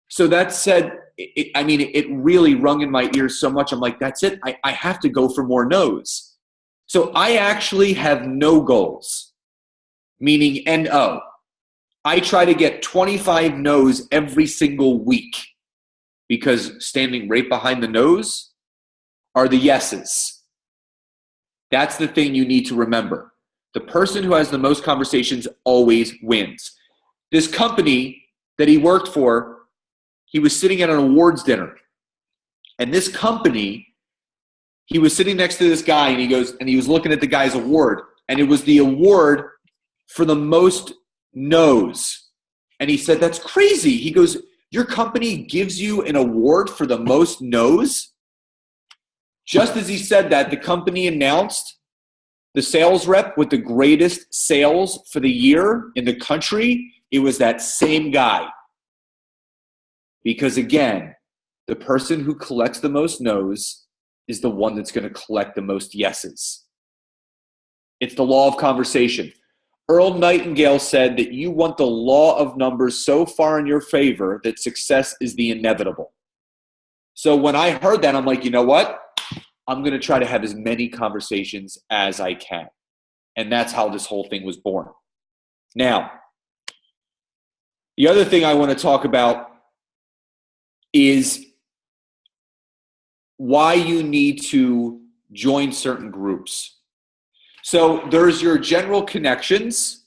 So that said, it really rung in my ears so much. I'm like, that's it. I have to go for more no's. So I actually have no goals, meaning N-O. I try to get 25 no's every single week, because standing right behind the no's are the yeses. That's the thing you need to remember. The person who has the most conversations always wins. This company that he worked for, he was sitting at an awards dinner. And this company, he was sitting next to this guy, and he was looking at the guy's award. And it was the award for the most no's. And he said, that's crazy. He goes, your company gives you an award for the most no's? Just as he said that, the company announced the sales rep with the greatest sales for the year in the country. It was that same guy. Because again, the person who collects the most no's is the one that's going to collect the most yeses. It's the law of conversation. Earl Nightingale said that you want the law of numbers so far in your favor that success is the inevitable. So when I heard that, I'm like, you know what? I'm going to try to have as many conversations as I can. And that's how this whole thing was born. Now, the other thing I want to talk about is why you need to join certain groups. So there's your general connections,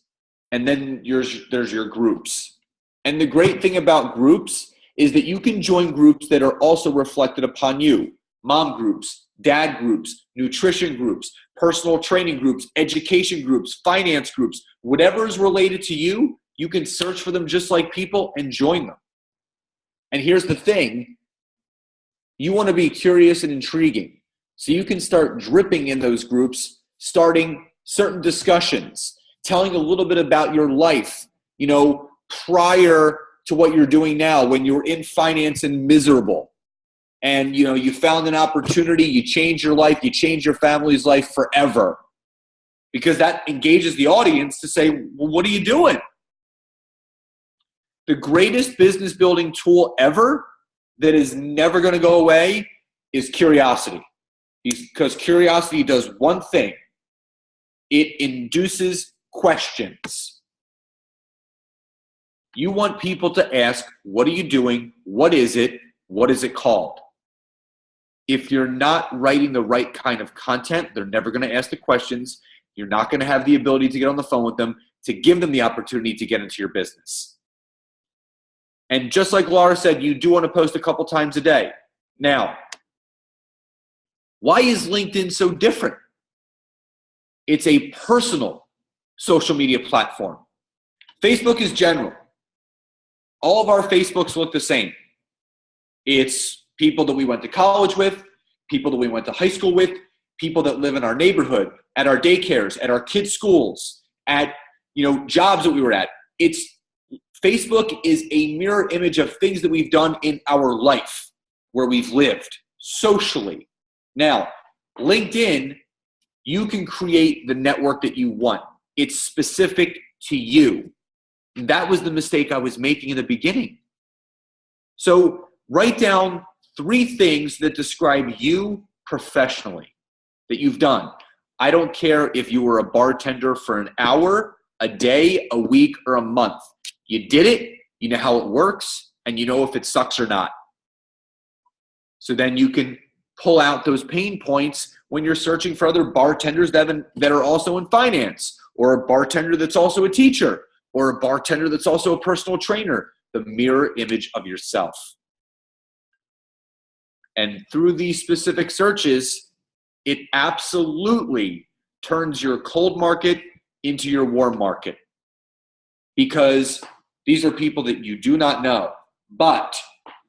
and then there's your groups. And the great thing about groups is that you can join groups that are also reflected upon you. Mom groups, dad groups, nutrition groups, personal training groups, education groups, finance groups, whatever is related to you, you can search for them just like people and join them. And here's the thing, you want to be curious and intriguing. So you can start dripping in those groups, starting certain discussions, telling a little bit about your life, prior to what you're doing now, when you were in finance and miserable. And, you found an opportunity, you changed your life, you changed your family's life forever. Because that engages the audience to say, well, what are you doing? The greatest business building tool ever that is never going to go away is curiosity. Because curiosity does one thing. It induces questions. You want people to ask, what are you doing? What is it? What is it called? If you're not writing the right kind of content, they're never going to ask the questions. You're not going to have the ability to get on the phone with them, to give them the opportunity to get into your business. And just like Laura said, you do want to post a couple times a day. Now, why is LinkedIn so different? It's a personal social media platform. Facebook is general. All of our Facebooks look the same. It's people that we went to college with, people that we went to high school with, people that live in our neighborhood, at our daycares, at our kids' schools, at jobs that we were at. Facebook is a mirror image of things that we've done in our life. where we've lived socially. Now, LinkedIn, you can create the network that you want. It's specific to you. That was the mistake I was making in the beginning. So write down 3 things that describe you professionally that you've done. I don't care if you were a bartender for an hour, a day, a week, or a month. You did it, you know how it works, and you know if it sucks or not. So then you can pull out those pain points when you're searching for other bartenders that are also in finance, or a bartender that's also a teacher, or a bartender that's also a personal trainer, the mirror image of yourself. And through these specific searches, it absolutely turns your cold market into your warm market, because these are people that you do not know. But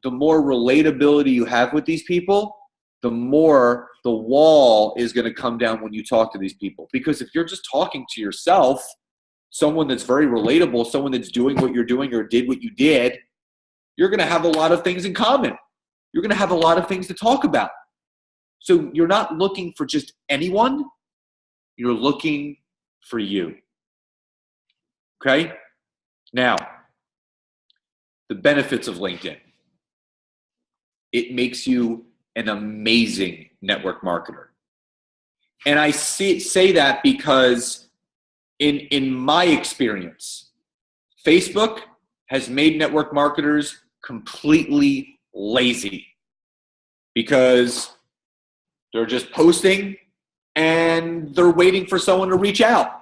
the more relatability you have with these people, the more the wall is going to come down when you talk to these people. Because if you're just talking to yourself, someone that's very relatable, someone that's doing what you're doing or did what you did, you're going to have a lot of things in common. You're going to have a lot of things to talk about. So you're not looking for just anyone. You're looking for you. Okay? Now, the benefits of LinkedIn. It makes you an amazing network marketer. And I say that because in my experience, Facebook has made network marketers completely lazy because they're just posting and they're waiting for someone to reach out.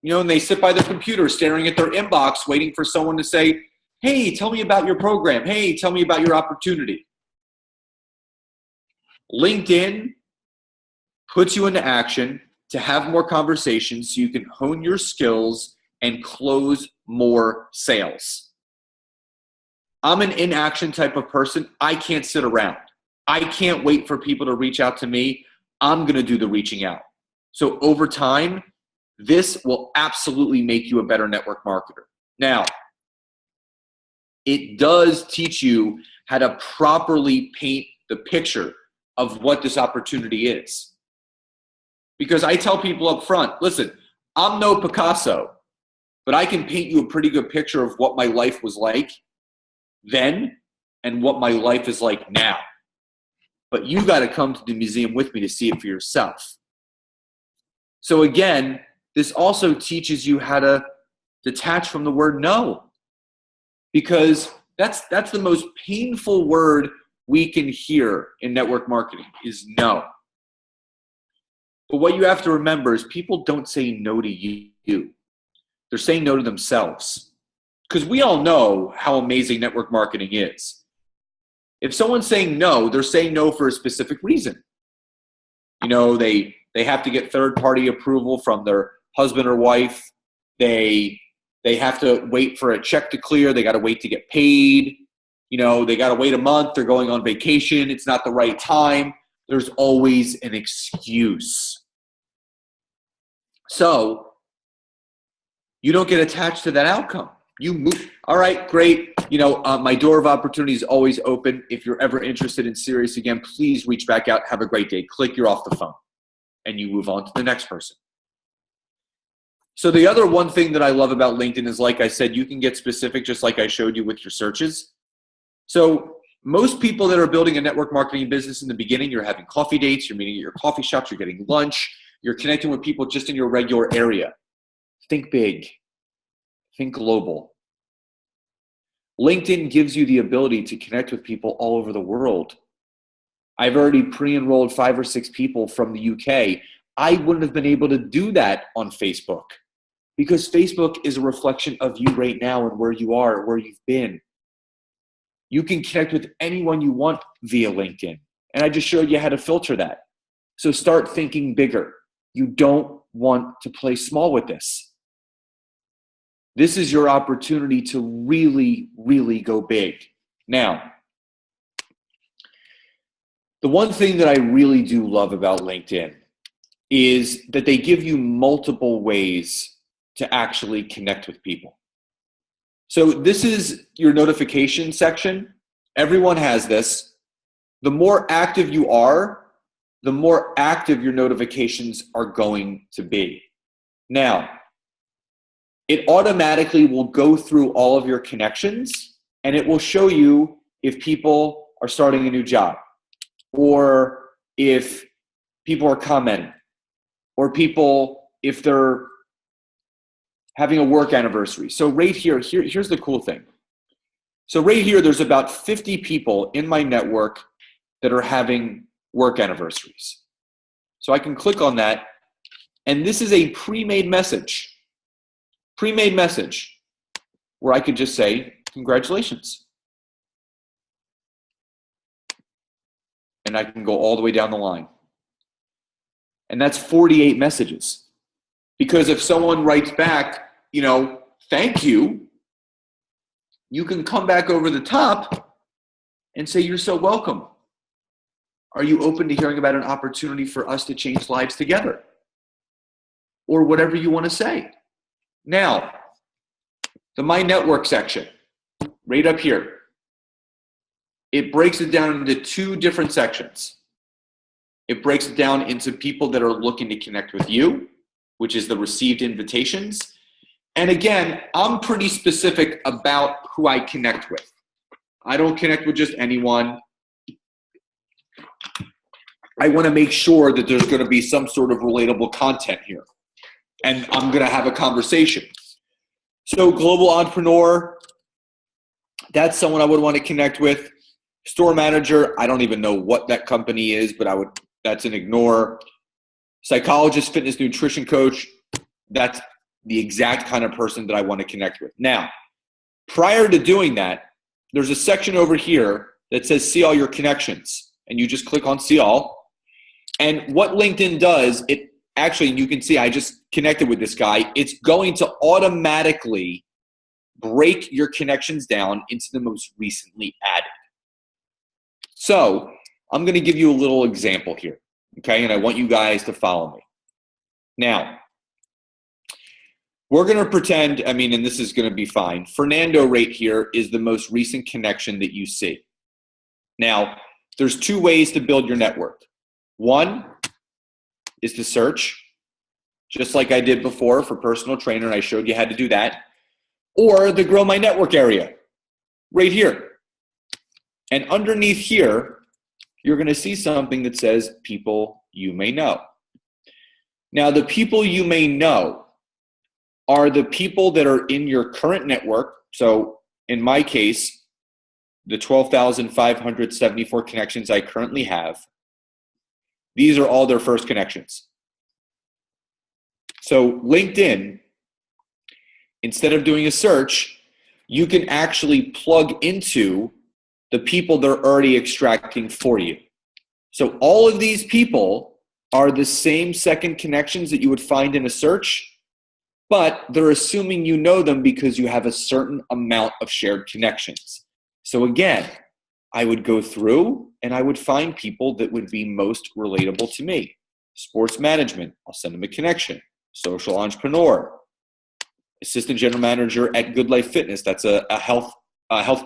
You know, and they sit by their computer staring at their inbox waiting for someone to say, hey, tell me about your program. Hey, tell me about your opportunity. LinkedIn puts you into action to have more conversations so you can hone your skills and close more sales. I'm an inaction type of person. I can't sit around. I can't wait for people to reach out to me. I'm going to do the reaching out. So over time, this will absolutely make you a better network marketer. Now, it does teach you how to properly paint the picture of what this opportunity is. Because I tell people up front, listen, I'm no Picasso, but I can paint you a pretty good picture of what my life was like then and what my life is like now. But you got to come to the museum with me to see it for yourself. So again, this also teaches you how to detach from the word no. Because that's the most painful word we can hear in network marketing is no. But what you have to remember is people don't say no to you. They're saying no to themselves. Because we all know how amazing network marketing is. If someone's saying no, they're saying no for a specific reason. You know, they have to get third-party approval from their husband or wife. They have to wait for a check to clear. They got to wait to get paid. You know, they got to wait a month. They're going on vacation. It's not the right time. There's always an excuse. So you don't get attached to that outcome. You move. All right, great. You know, my door of opportunity is always open. If you're ever interested in Sirius again, please reach back out. Have a great day. Click, you're off the phone. And you move on to the next person. So the other one thing that I love about LinkedIn is, like I said, you can get specific just like I showed you with your searches. So most people that are building a network marketing business in the beginning, you're having coffee dates, you're meeting at your coffee shops, you're getting lunch, you're connecting with people just in your regular area. Think big. Think global. LinkedIn gives you the ability to connect with people all over the world. I've already pre-enrolled 5 or 6 people from the UK. I wouldn't have been able to do that on Facebook because Facebook is a reflection of you right now and where you are, where you've been. You can connect with anyone you want via LinkedIn. And I just showed you how to filter that. So start thinking bigger. You don't want to play small with this. This is your opportunity to really, really go big. Now, the one thing that I really do love about LinkedIn is that they give you multiple ways to actually connect with people. So this is your notification section. Everyone has this. the more active you are, the more active your notifications are going to be. Now, it automatically will go through all of your connections and it will show you if people are starting a new job, or if people are commenting, or people, if they're having a work anniversary. So right here's the cool thing. So right here, there's about 50 people in my network that are having work anniversaries. So I can click on that, and this is a pre-made message where I could just say, congratulations. And I can go all the way down the line. And that's 48 messages. Because if someone writes back, thank you, you can come back over the top and say, you're so welcome. Are you open to hearing about an opportunity for us to change lives together? Or whatever you want to say. Now, the My Network section, right up here, it breaks it down into two different sections. It breaks it down into people that are looking to connect with you, which is the received invitations. And again, I'm pretty specific about who I connect with. I don't connect with just anyone. I want to make sure that there's going to be some sort of relatable content here. And I'm going to have a conversation. So global entrepreneur, that's someone I would want to connect with. Store manager, I don't even know what that company is, but that's an ignore. Psychologist, fitness, nutrition coach, that's the exact kind of person that I want to connect with. Now, prior to doing that, there's a section over here that says see all your connections. And you just click on see all. And what LinkedIn does, you can see I just connected with this guy. It's going to automatically break your connections down into the most recently added. So I'm going to give you a little example here, okay? And I want you guys to follow me. Now, we're going to pretend, and this is going to be fine. Fernando right here is the most recent connection that you see. Now, there's two ways to build your network. One is to search, just like I did before for personal trainer, and I showed you how to do that. Or the Grow My Network area, right here. And underneath here, you're going to see something that says people you may know. Now, the people you may know are the people that are in your current network. So in my case, the 12,574 connections I currently have, these are all their first connections. So LinkedIn, instead of doing a search, you can actually plug into the people they're already extracting for you. So all of these people are the same second connections that you would find in a search, but they're assuming you know them because you have a certain amount of shared connections. So again, I would go through and I would find people that would be most relatable to me. Sports management, I'll send them a connection. Social entrepreneur, assistant general manager at Good Life Fitness. That's a health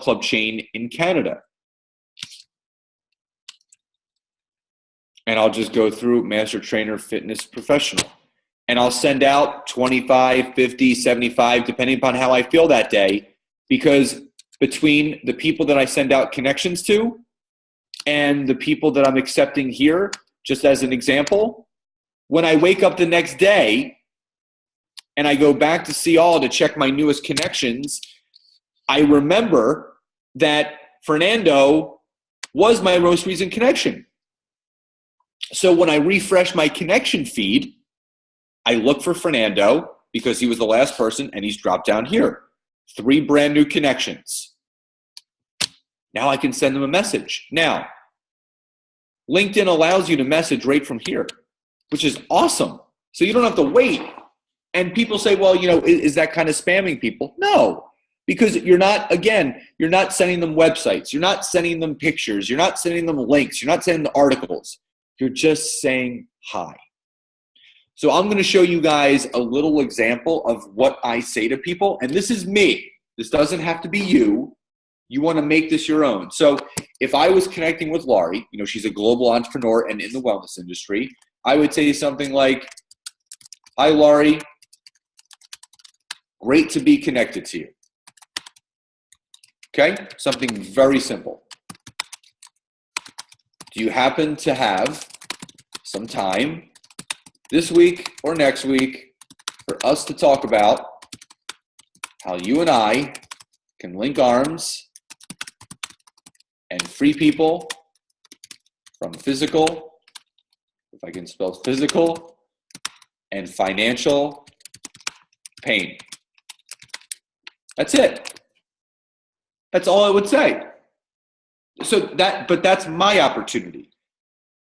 club chain in Canada. And I'll just go through master trainer, fitness professional. And I'll send out 25, 50, 75, depending upon how I feel that day, because between the people that I send out connections to and the people that I'm accepting here, just as an example, when I wake up the next day and I go back to see all to check my newest connections, I remember that Fernando was my most recent connection. So when I refresh my connection feed, I look for Fernando because he was the last person and he's dropped down here. 3 brand new connections. Now I can send them a message. Now, LinkedIn allows you to message right from here, which is awesome. So you don't have to wait. And people say, well, is that kind of spamming people? No, because you're not sending them websites. You're not sending them pictures. You're not sending them links. You're not sending them articles. You're just saying hi. So I'm going to show you guys a little example of what I say to people. And this is me. This doesn't have to be you. You want to make this your own. So if I was connecting with Laurie, she's a global entrepreneur and in the wellness industry, I would say something like, "Hi, Laurie. Great to be connected to you." Okay? Something very simple. Do you happen to have some time this week or next week for us to talk about how you and I can link arms and free people from physical, if I can spell physical, and financial pain? That's it. That's all I would say. But that's my opportunity.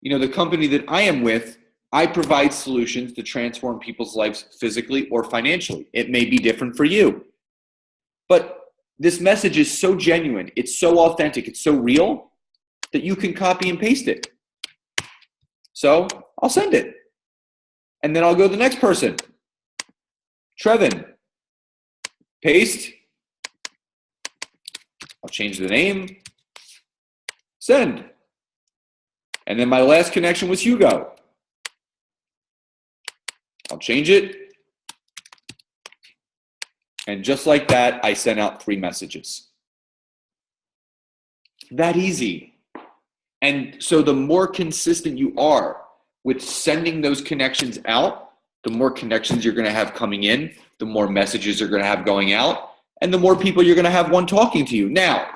The company that I am with, I provide solutions to transform people's lives physically or financially. It may be different for you. But this message is so genuine, it's so authentic, it's so real that you can copy and paste it. So I'll send it. And then I'll go to the next person. Trevin. Paste. I'll change the name. Send. And then my last connection was Hugo. I'll change it. And just like that, I sent out 3 messages. That easy. And so the more consistent you are with sending those connections out, the more connections you're going to have coming in, the more messages you're going to have going out, and the more people you're going to have talking to you. Now,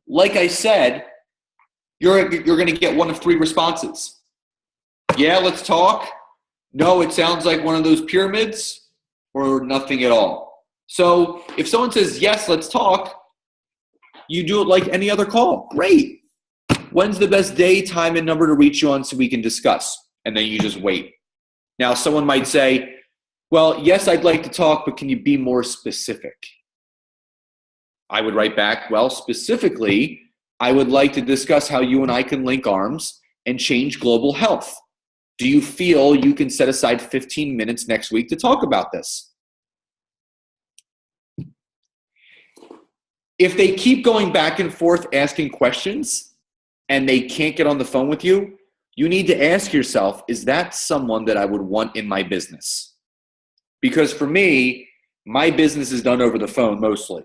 like I said, you're going to get one of 3 responses. Yeah, let's talk. No, it sounds like one of those pyramids, or nothing at all. So if someone says, yes, let's talk, you do it like any other call. Great. When's the best day, time, and number to reach you on so we can discuss? And then you just wait. Now, someone might say, well, yes, I'd like to talk, but can you be more specific? I would write back, well, specifically, I would like to discuss how you and I can link arms and change global health. Do you feel you can set aside 15 minutes next week to talk about this? If they keep going back and forth asking questions and they can't get on the phone with you, you need to ask yourself, is that someone that I would want in my business? Because for me, my business is done over the phone mostly.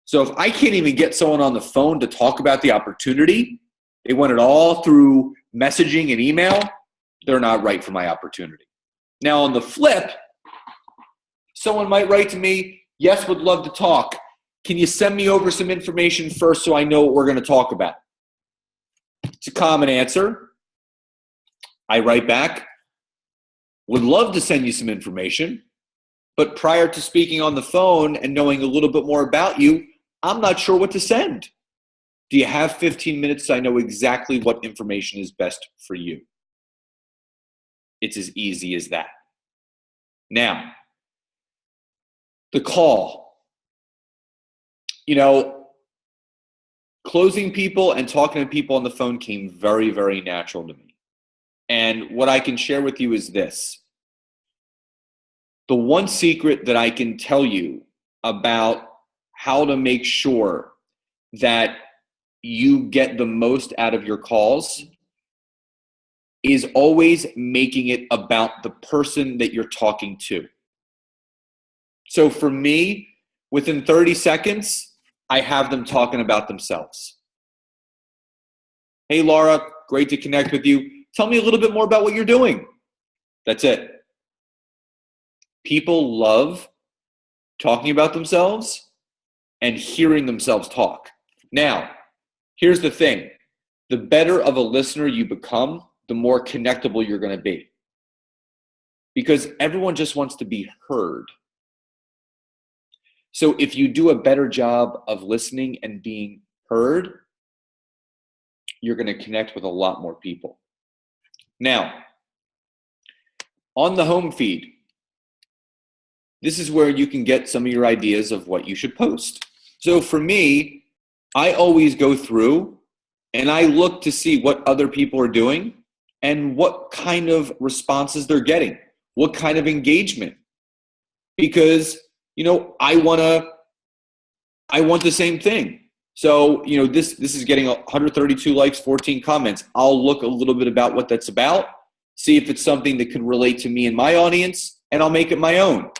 So if I can't even get someone on the phone to talk about the opportunity, they want it all through messaging and email, they're not right for my opportunity. Now on the flip, someone might write to me, yes, would love to talk. Can you send me over some information first so I know what we're going to talk about? It's a common answer. I write back, would love to send you some information, but prior to speaking on the phone and knowing a little bit more about you, I'm not sure what to send. Do you have 15 minutes so I know exactly what information is best for you? It's as easy as that. Now, the call. Closing people and talking to people on the phone came very, very natural to me. And what I can share with you is this. The one secret that I can tell you about how to make sure that you get the most out of your calls is always making it about the person that you're talking to. So for me, within 30 seconds, I have them talking about themselves. Hey, Laura, great to connect with you. Tell me a little bit more about what you're doing. That's it. People love talking about themselves and hearing themselves talk. Now, here's the thing. The better of a listener you become, the more connectable you're going to be. Because everyone just wants to be heard. So if you do a better job of listening and being heard, you're going to connect with a lot more people. Now, on the home feed, this is where you can get some of your ideas of what you should post. So for me, I always go through and I look to see what other people are doing and what kind of responses they're getting, what kind of engagement. Because, I want to I want the same thing. So, you know, this is getting 132 likes, 14 comments. I'll look a little bit about what that's about, see if it's something that could relate to me and my audience, and I'll make it my own.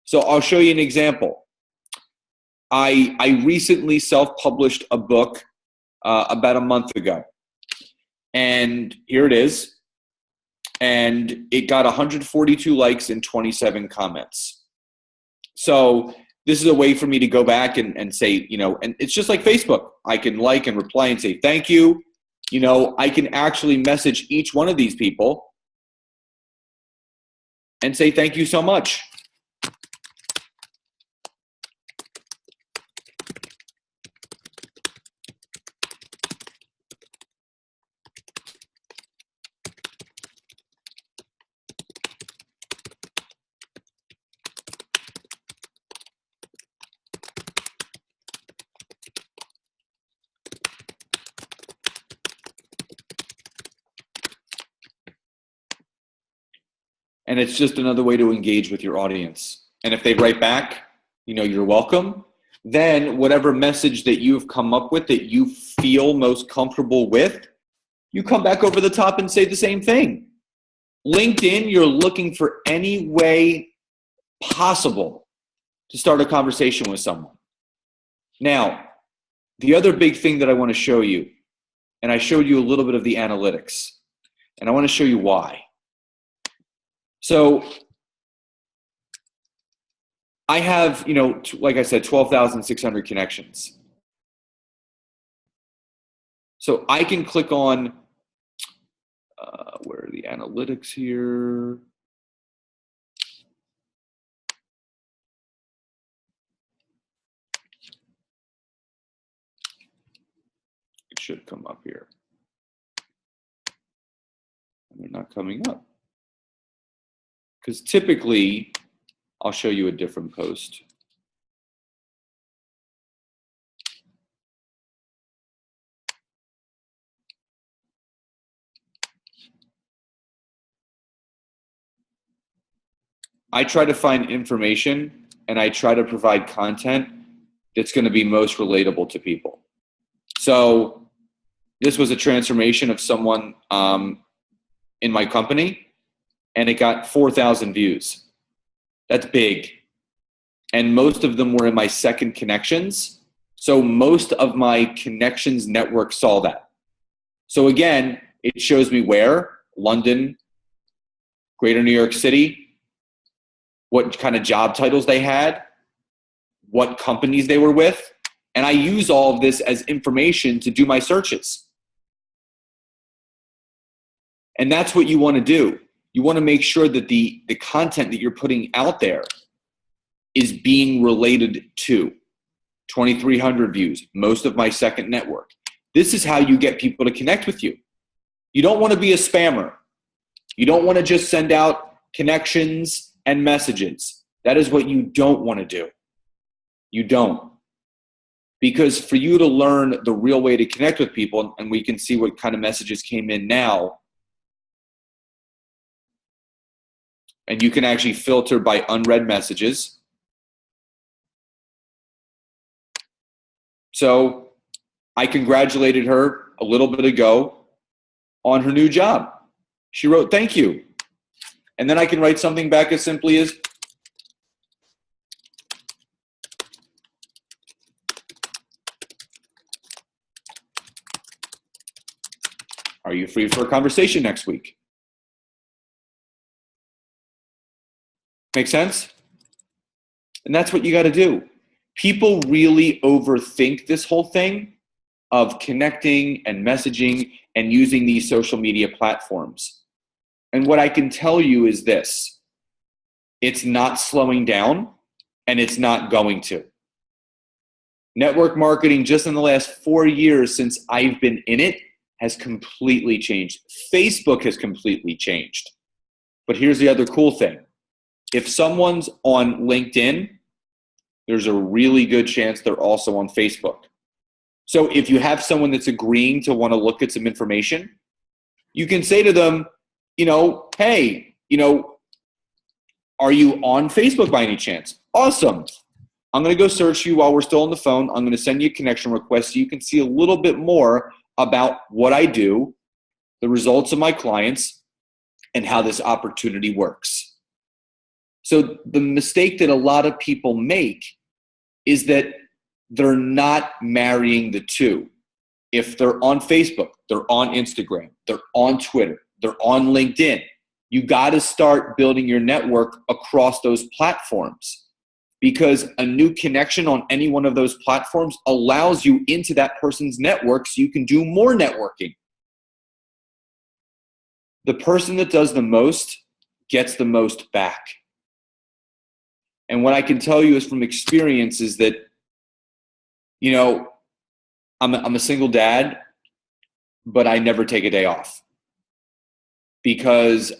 So I'll show you an example. I recently self-published a book about a month ago. And here it is. And it got 142 likes and 27 comments. So this is a way for me to go back and say, you know, and it's just like Facebook. I can like and reply and say thank you. You know, I can actually message each one of these people and say thank you so much. And it's just another way to engage with your audience. And if they write back, you know, you're welcome, then whatever message that you've come up with that you feel most comfortable with, you come back over the top and say the same thing. LinkedIn, you're looking for any way possible to start a conversation with someone. Now, the other big thing that I want to show you, and I showed you a little bit of the analytics, and I want to show you why. So I have, you know, like I said, 12,600 connections. So I can click on, where are the analytics here? It should come up here. And they're not coming up. Because typically, I'll show you a different post. I try to find information and I try to provide content that's going to be most relatable to people. So this was a transformation of someone in my company, and it got 4,000 views. That's big. And most of them were in my second connections. So most of my connections network saw that. So again, it shows me where: London, Greater New York City, what kind of job titles they had, what companies they were with. And I use all of this as information to do my searches. And that's what you want to do. You want to make sure that the content that you're putting out there is being related to. 2,300 views, most of my second network. This is how you get people to connect with you. You don't want to be a spammer. You don't want to just send out connections and messages. That is what you don't want to do. You don't. Because for you to learn the real way to connect with people, and we can see what kind of messages came in now, and you can actually filter by unread messages. So I congratulated her a little bit ago on her new job. She wrote, "Thank you." And then I can write something back as simply as, "Are you free for a conversation next week?" Make sense? And that's what you got to do. People really overthink this whole thing of connecting and messaging and using these social media platforms. And what I can tell you is this: it's not slowing down, and it's not going to. Network marketing, just in the last 4 years since I've been in it, has completely changed. Facebook has completely changed. But here's the other cool thing. If someone's on LinkedIn, there's a really good chance they're also on Facebook. So if you have someone that's agreeing to want to look at some information, you can say to them, you know, "Hey, you know, are you on Facebook by any chance?" Awesome. I'm going to go search you while we're still on the phone. I'm going to send you a connection request so you can see a little bit more about what I do, the results of my clients, and how this opportunity works. So the mistake that a lot of people make is that they're not marrying the two. If they're on Facebook, they're on Instagram, they're on Twitter, they're on LinkedIn, you got to start building your network across those platforms, because a new connection on any one of those platforms allows you into that person's network so you can do more networking. The person that does the most gets the most back. And what I can tell you is from experience is that, you know, I'm a single dad, but I never take a day off because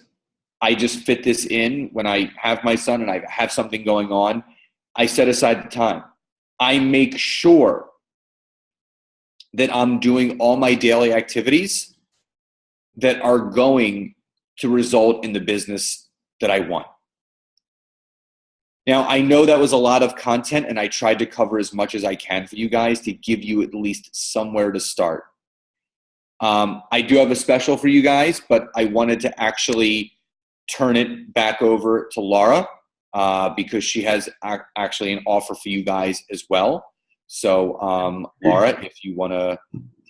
I just fit this in. When I have my son and I have something going on, I set aside the time. I make sure that I'm doing all my daily activities that are going to result in the business that I want. Now, I know that was a lot of content, and I tried to cover as much as I can for you guys to give you at least somewhere to start. I do have a special for you guys, but I wanted to actually turn it back over to Laura because she has actually an offer for you guys as well. So, Laura, if you want to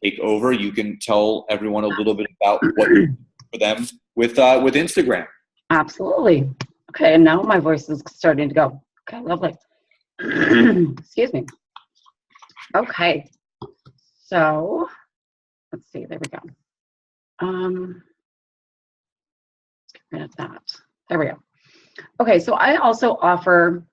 take over, you can tell everyone a little bit about what you do for them with Instagram. Absolutely. Okay, and now my voice is starting to go. Okay, lovely. Excuse me. Okay, so let's see. There we go. Let's get rid of that. There we go. Okay, so I also offer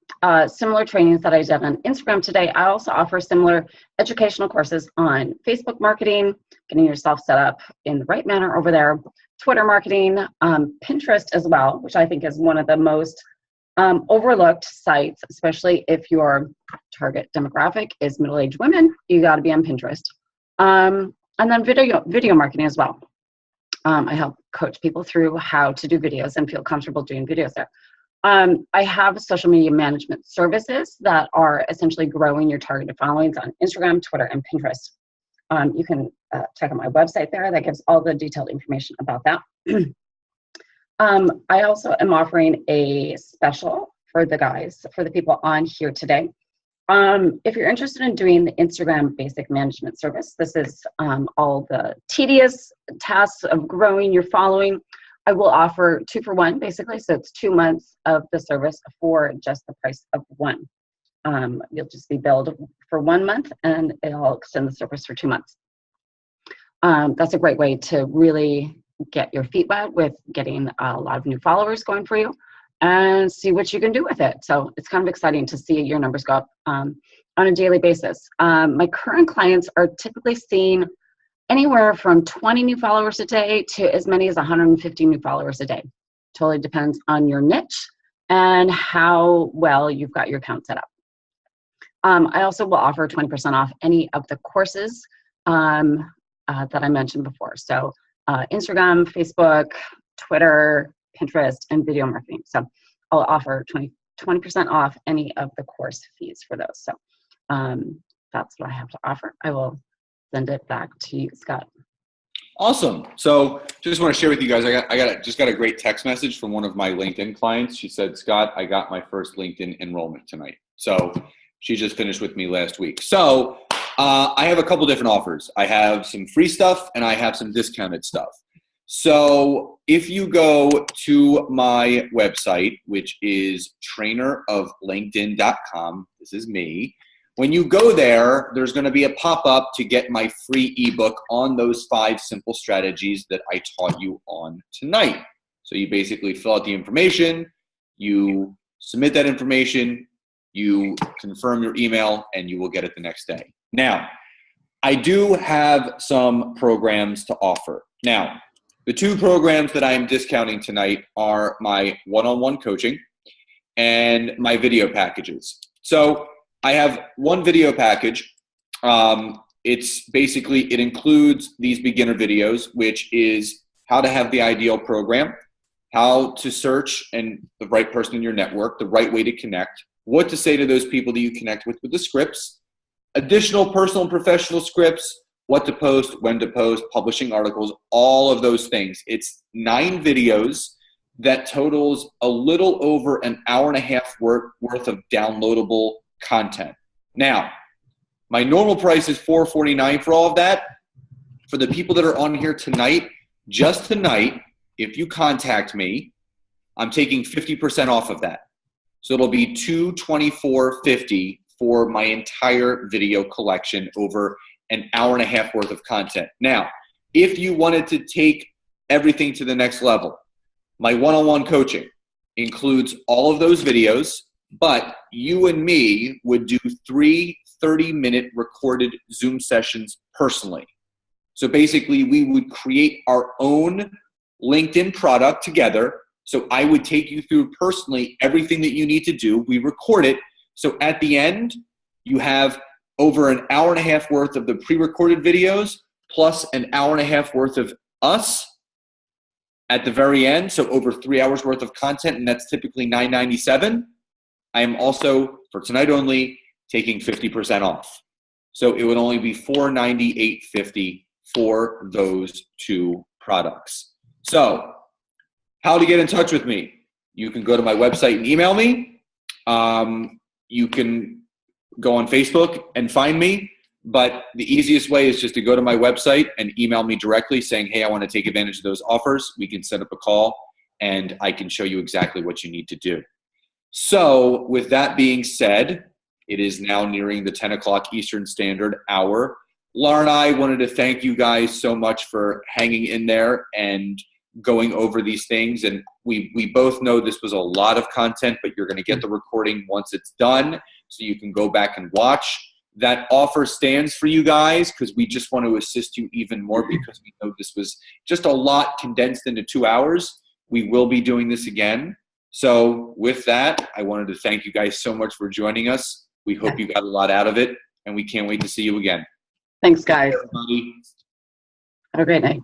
similar trainings that I did on Instagram today. I also offer similar educational courses on Facebook marketing, getting yourself set up in the right manner over there, Twitter marketing, Pinterest as well, which I think is one of the most overlooked sites, especially if your target demographic is middle-aged women. You got to be on Pinterest. And then video marketing as well. I help coach people through how to do videos and feel comfortable doing videos there. I have social media management services that are essentially growing your targeted followings on Instagram, Twitter, and Pinterest. You can check out my website there. That gives all the detailed information about that. I also am offering a special for the guys, for the people on here today. If you're interested in doing the Instagram basic management service, this is all the tedious tasks of growing your following. I will offer 2 for 1, basically. So it's 2 months of the service for just the price of 1. You'll just be billed for 1 month, and it'll extend the service for 2 months. That's a great way to really get your feet wet with getting a lot of new followers going for you and see what you can do with it. So it's kind of exciting to see your numbers go up on a daily basis. My current clients are typically seeing anywhere from 20 new followers a day to as many as 150 new followers a day. Totally depends on your niche and how well you've got your account set up. I also will offer 20% off any of the courses that I mentioned before. So Instagram, Facebook, Twitter, Pinterest, and video marketing. So I'll offer 20% off any of the course fees for those. So that's what I have to offer. I will send it back to you, Scott. Awesome. So just want to share with you guys, I just got a great text message from one of my LinkedIn clients. She said, Scott, I got my first LinkedIn enrollment tonight. So she just finished with me last week. So I have a couple different offers. I have some free stuff and I have some discounted stuff. So if you go to my website, which is traineroflinkedin.com, this is me. When you go there, there's going to be a pop-up to get my free ebook on those 5 simple strategies that I taught you on tonight. So you basically fill out the information, you submit that information, you confirm your email, and you will get it the next day. Now, I do have some programs to offer. Now, the 2 programs that I am discounting tonight are my one-on-one coaching and my video packages. So I have one video package. It's basically, it includes these beginner videos, which is how to have the ideal program, how to search and the right person in your network, the right way to connect, what to say to those people that you connect with the scripts, additional personal and professional scripts, what to post, when to post, publishing articles, all of those things. It's 9 videos that totals a little over an hour and a half worth of downloadable content. Now, my normal price is $4.49 for all of that. For the people that are on here tonight, just tonight, if you contact me, I'm taking 50% off of that. So it'll be $224.50 for my entire video collection over an hour and a half worth of content. Now, if you wanted to take everything to the next level, my one-on-one coaching includes all of those videos, but you and me would do 3 30-minute recorded Zoom sessions personally. So basically, we would create our own LinkedIn product together. So I would take you through personally everything that you need to do. We record it. So at the end, you have over an hour and a half worth of the pre-recorded videos plus an hour and a half worth of us at the very end. So over 3 hours worth of content, and that's typically $9.97. I am also, for tonight only, taking 50% off. So it would only be $498.50 for those 2 products. So how to get in touch with me? You can go to my website and email me. You can go on Facebook and find me. But the easiest way is just to go to my website and email me directly saying, hey, I want to take advantage of those offers. We can set up a call and I can show you exactly what you need to do. So with that being said, it is now nearing the 10 o'clock Eastern Standard Hour. Laura and I wanted to thank you guys so much for hanging in there and going over these things. And we both know this was a lot of content, but you're going to get the recording once it's done so you can go back and watch. That offer stands for you guys because we just want to assist you even more because we know this was just a lot condensed into 2 hours. We will be doing this again. So with that, I wanted to thank you guys so much for joining us. We hope you got a lot out of it, and we can't wait to see you again. Thanks, guys. Everybody. Have a great night.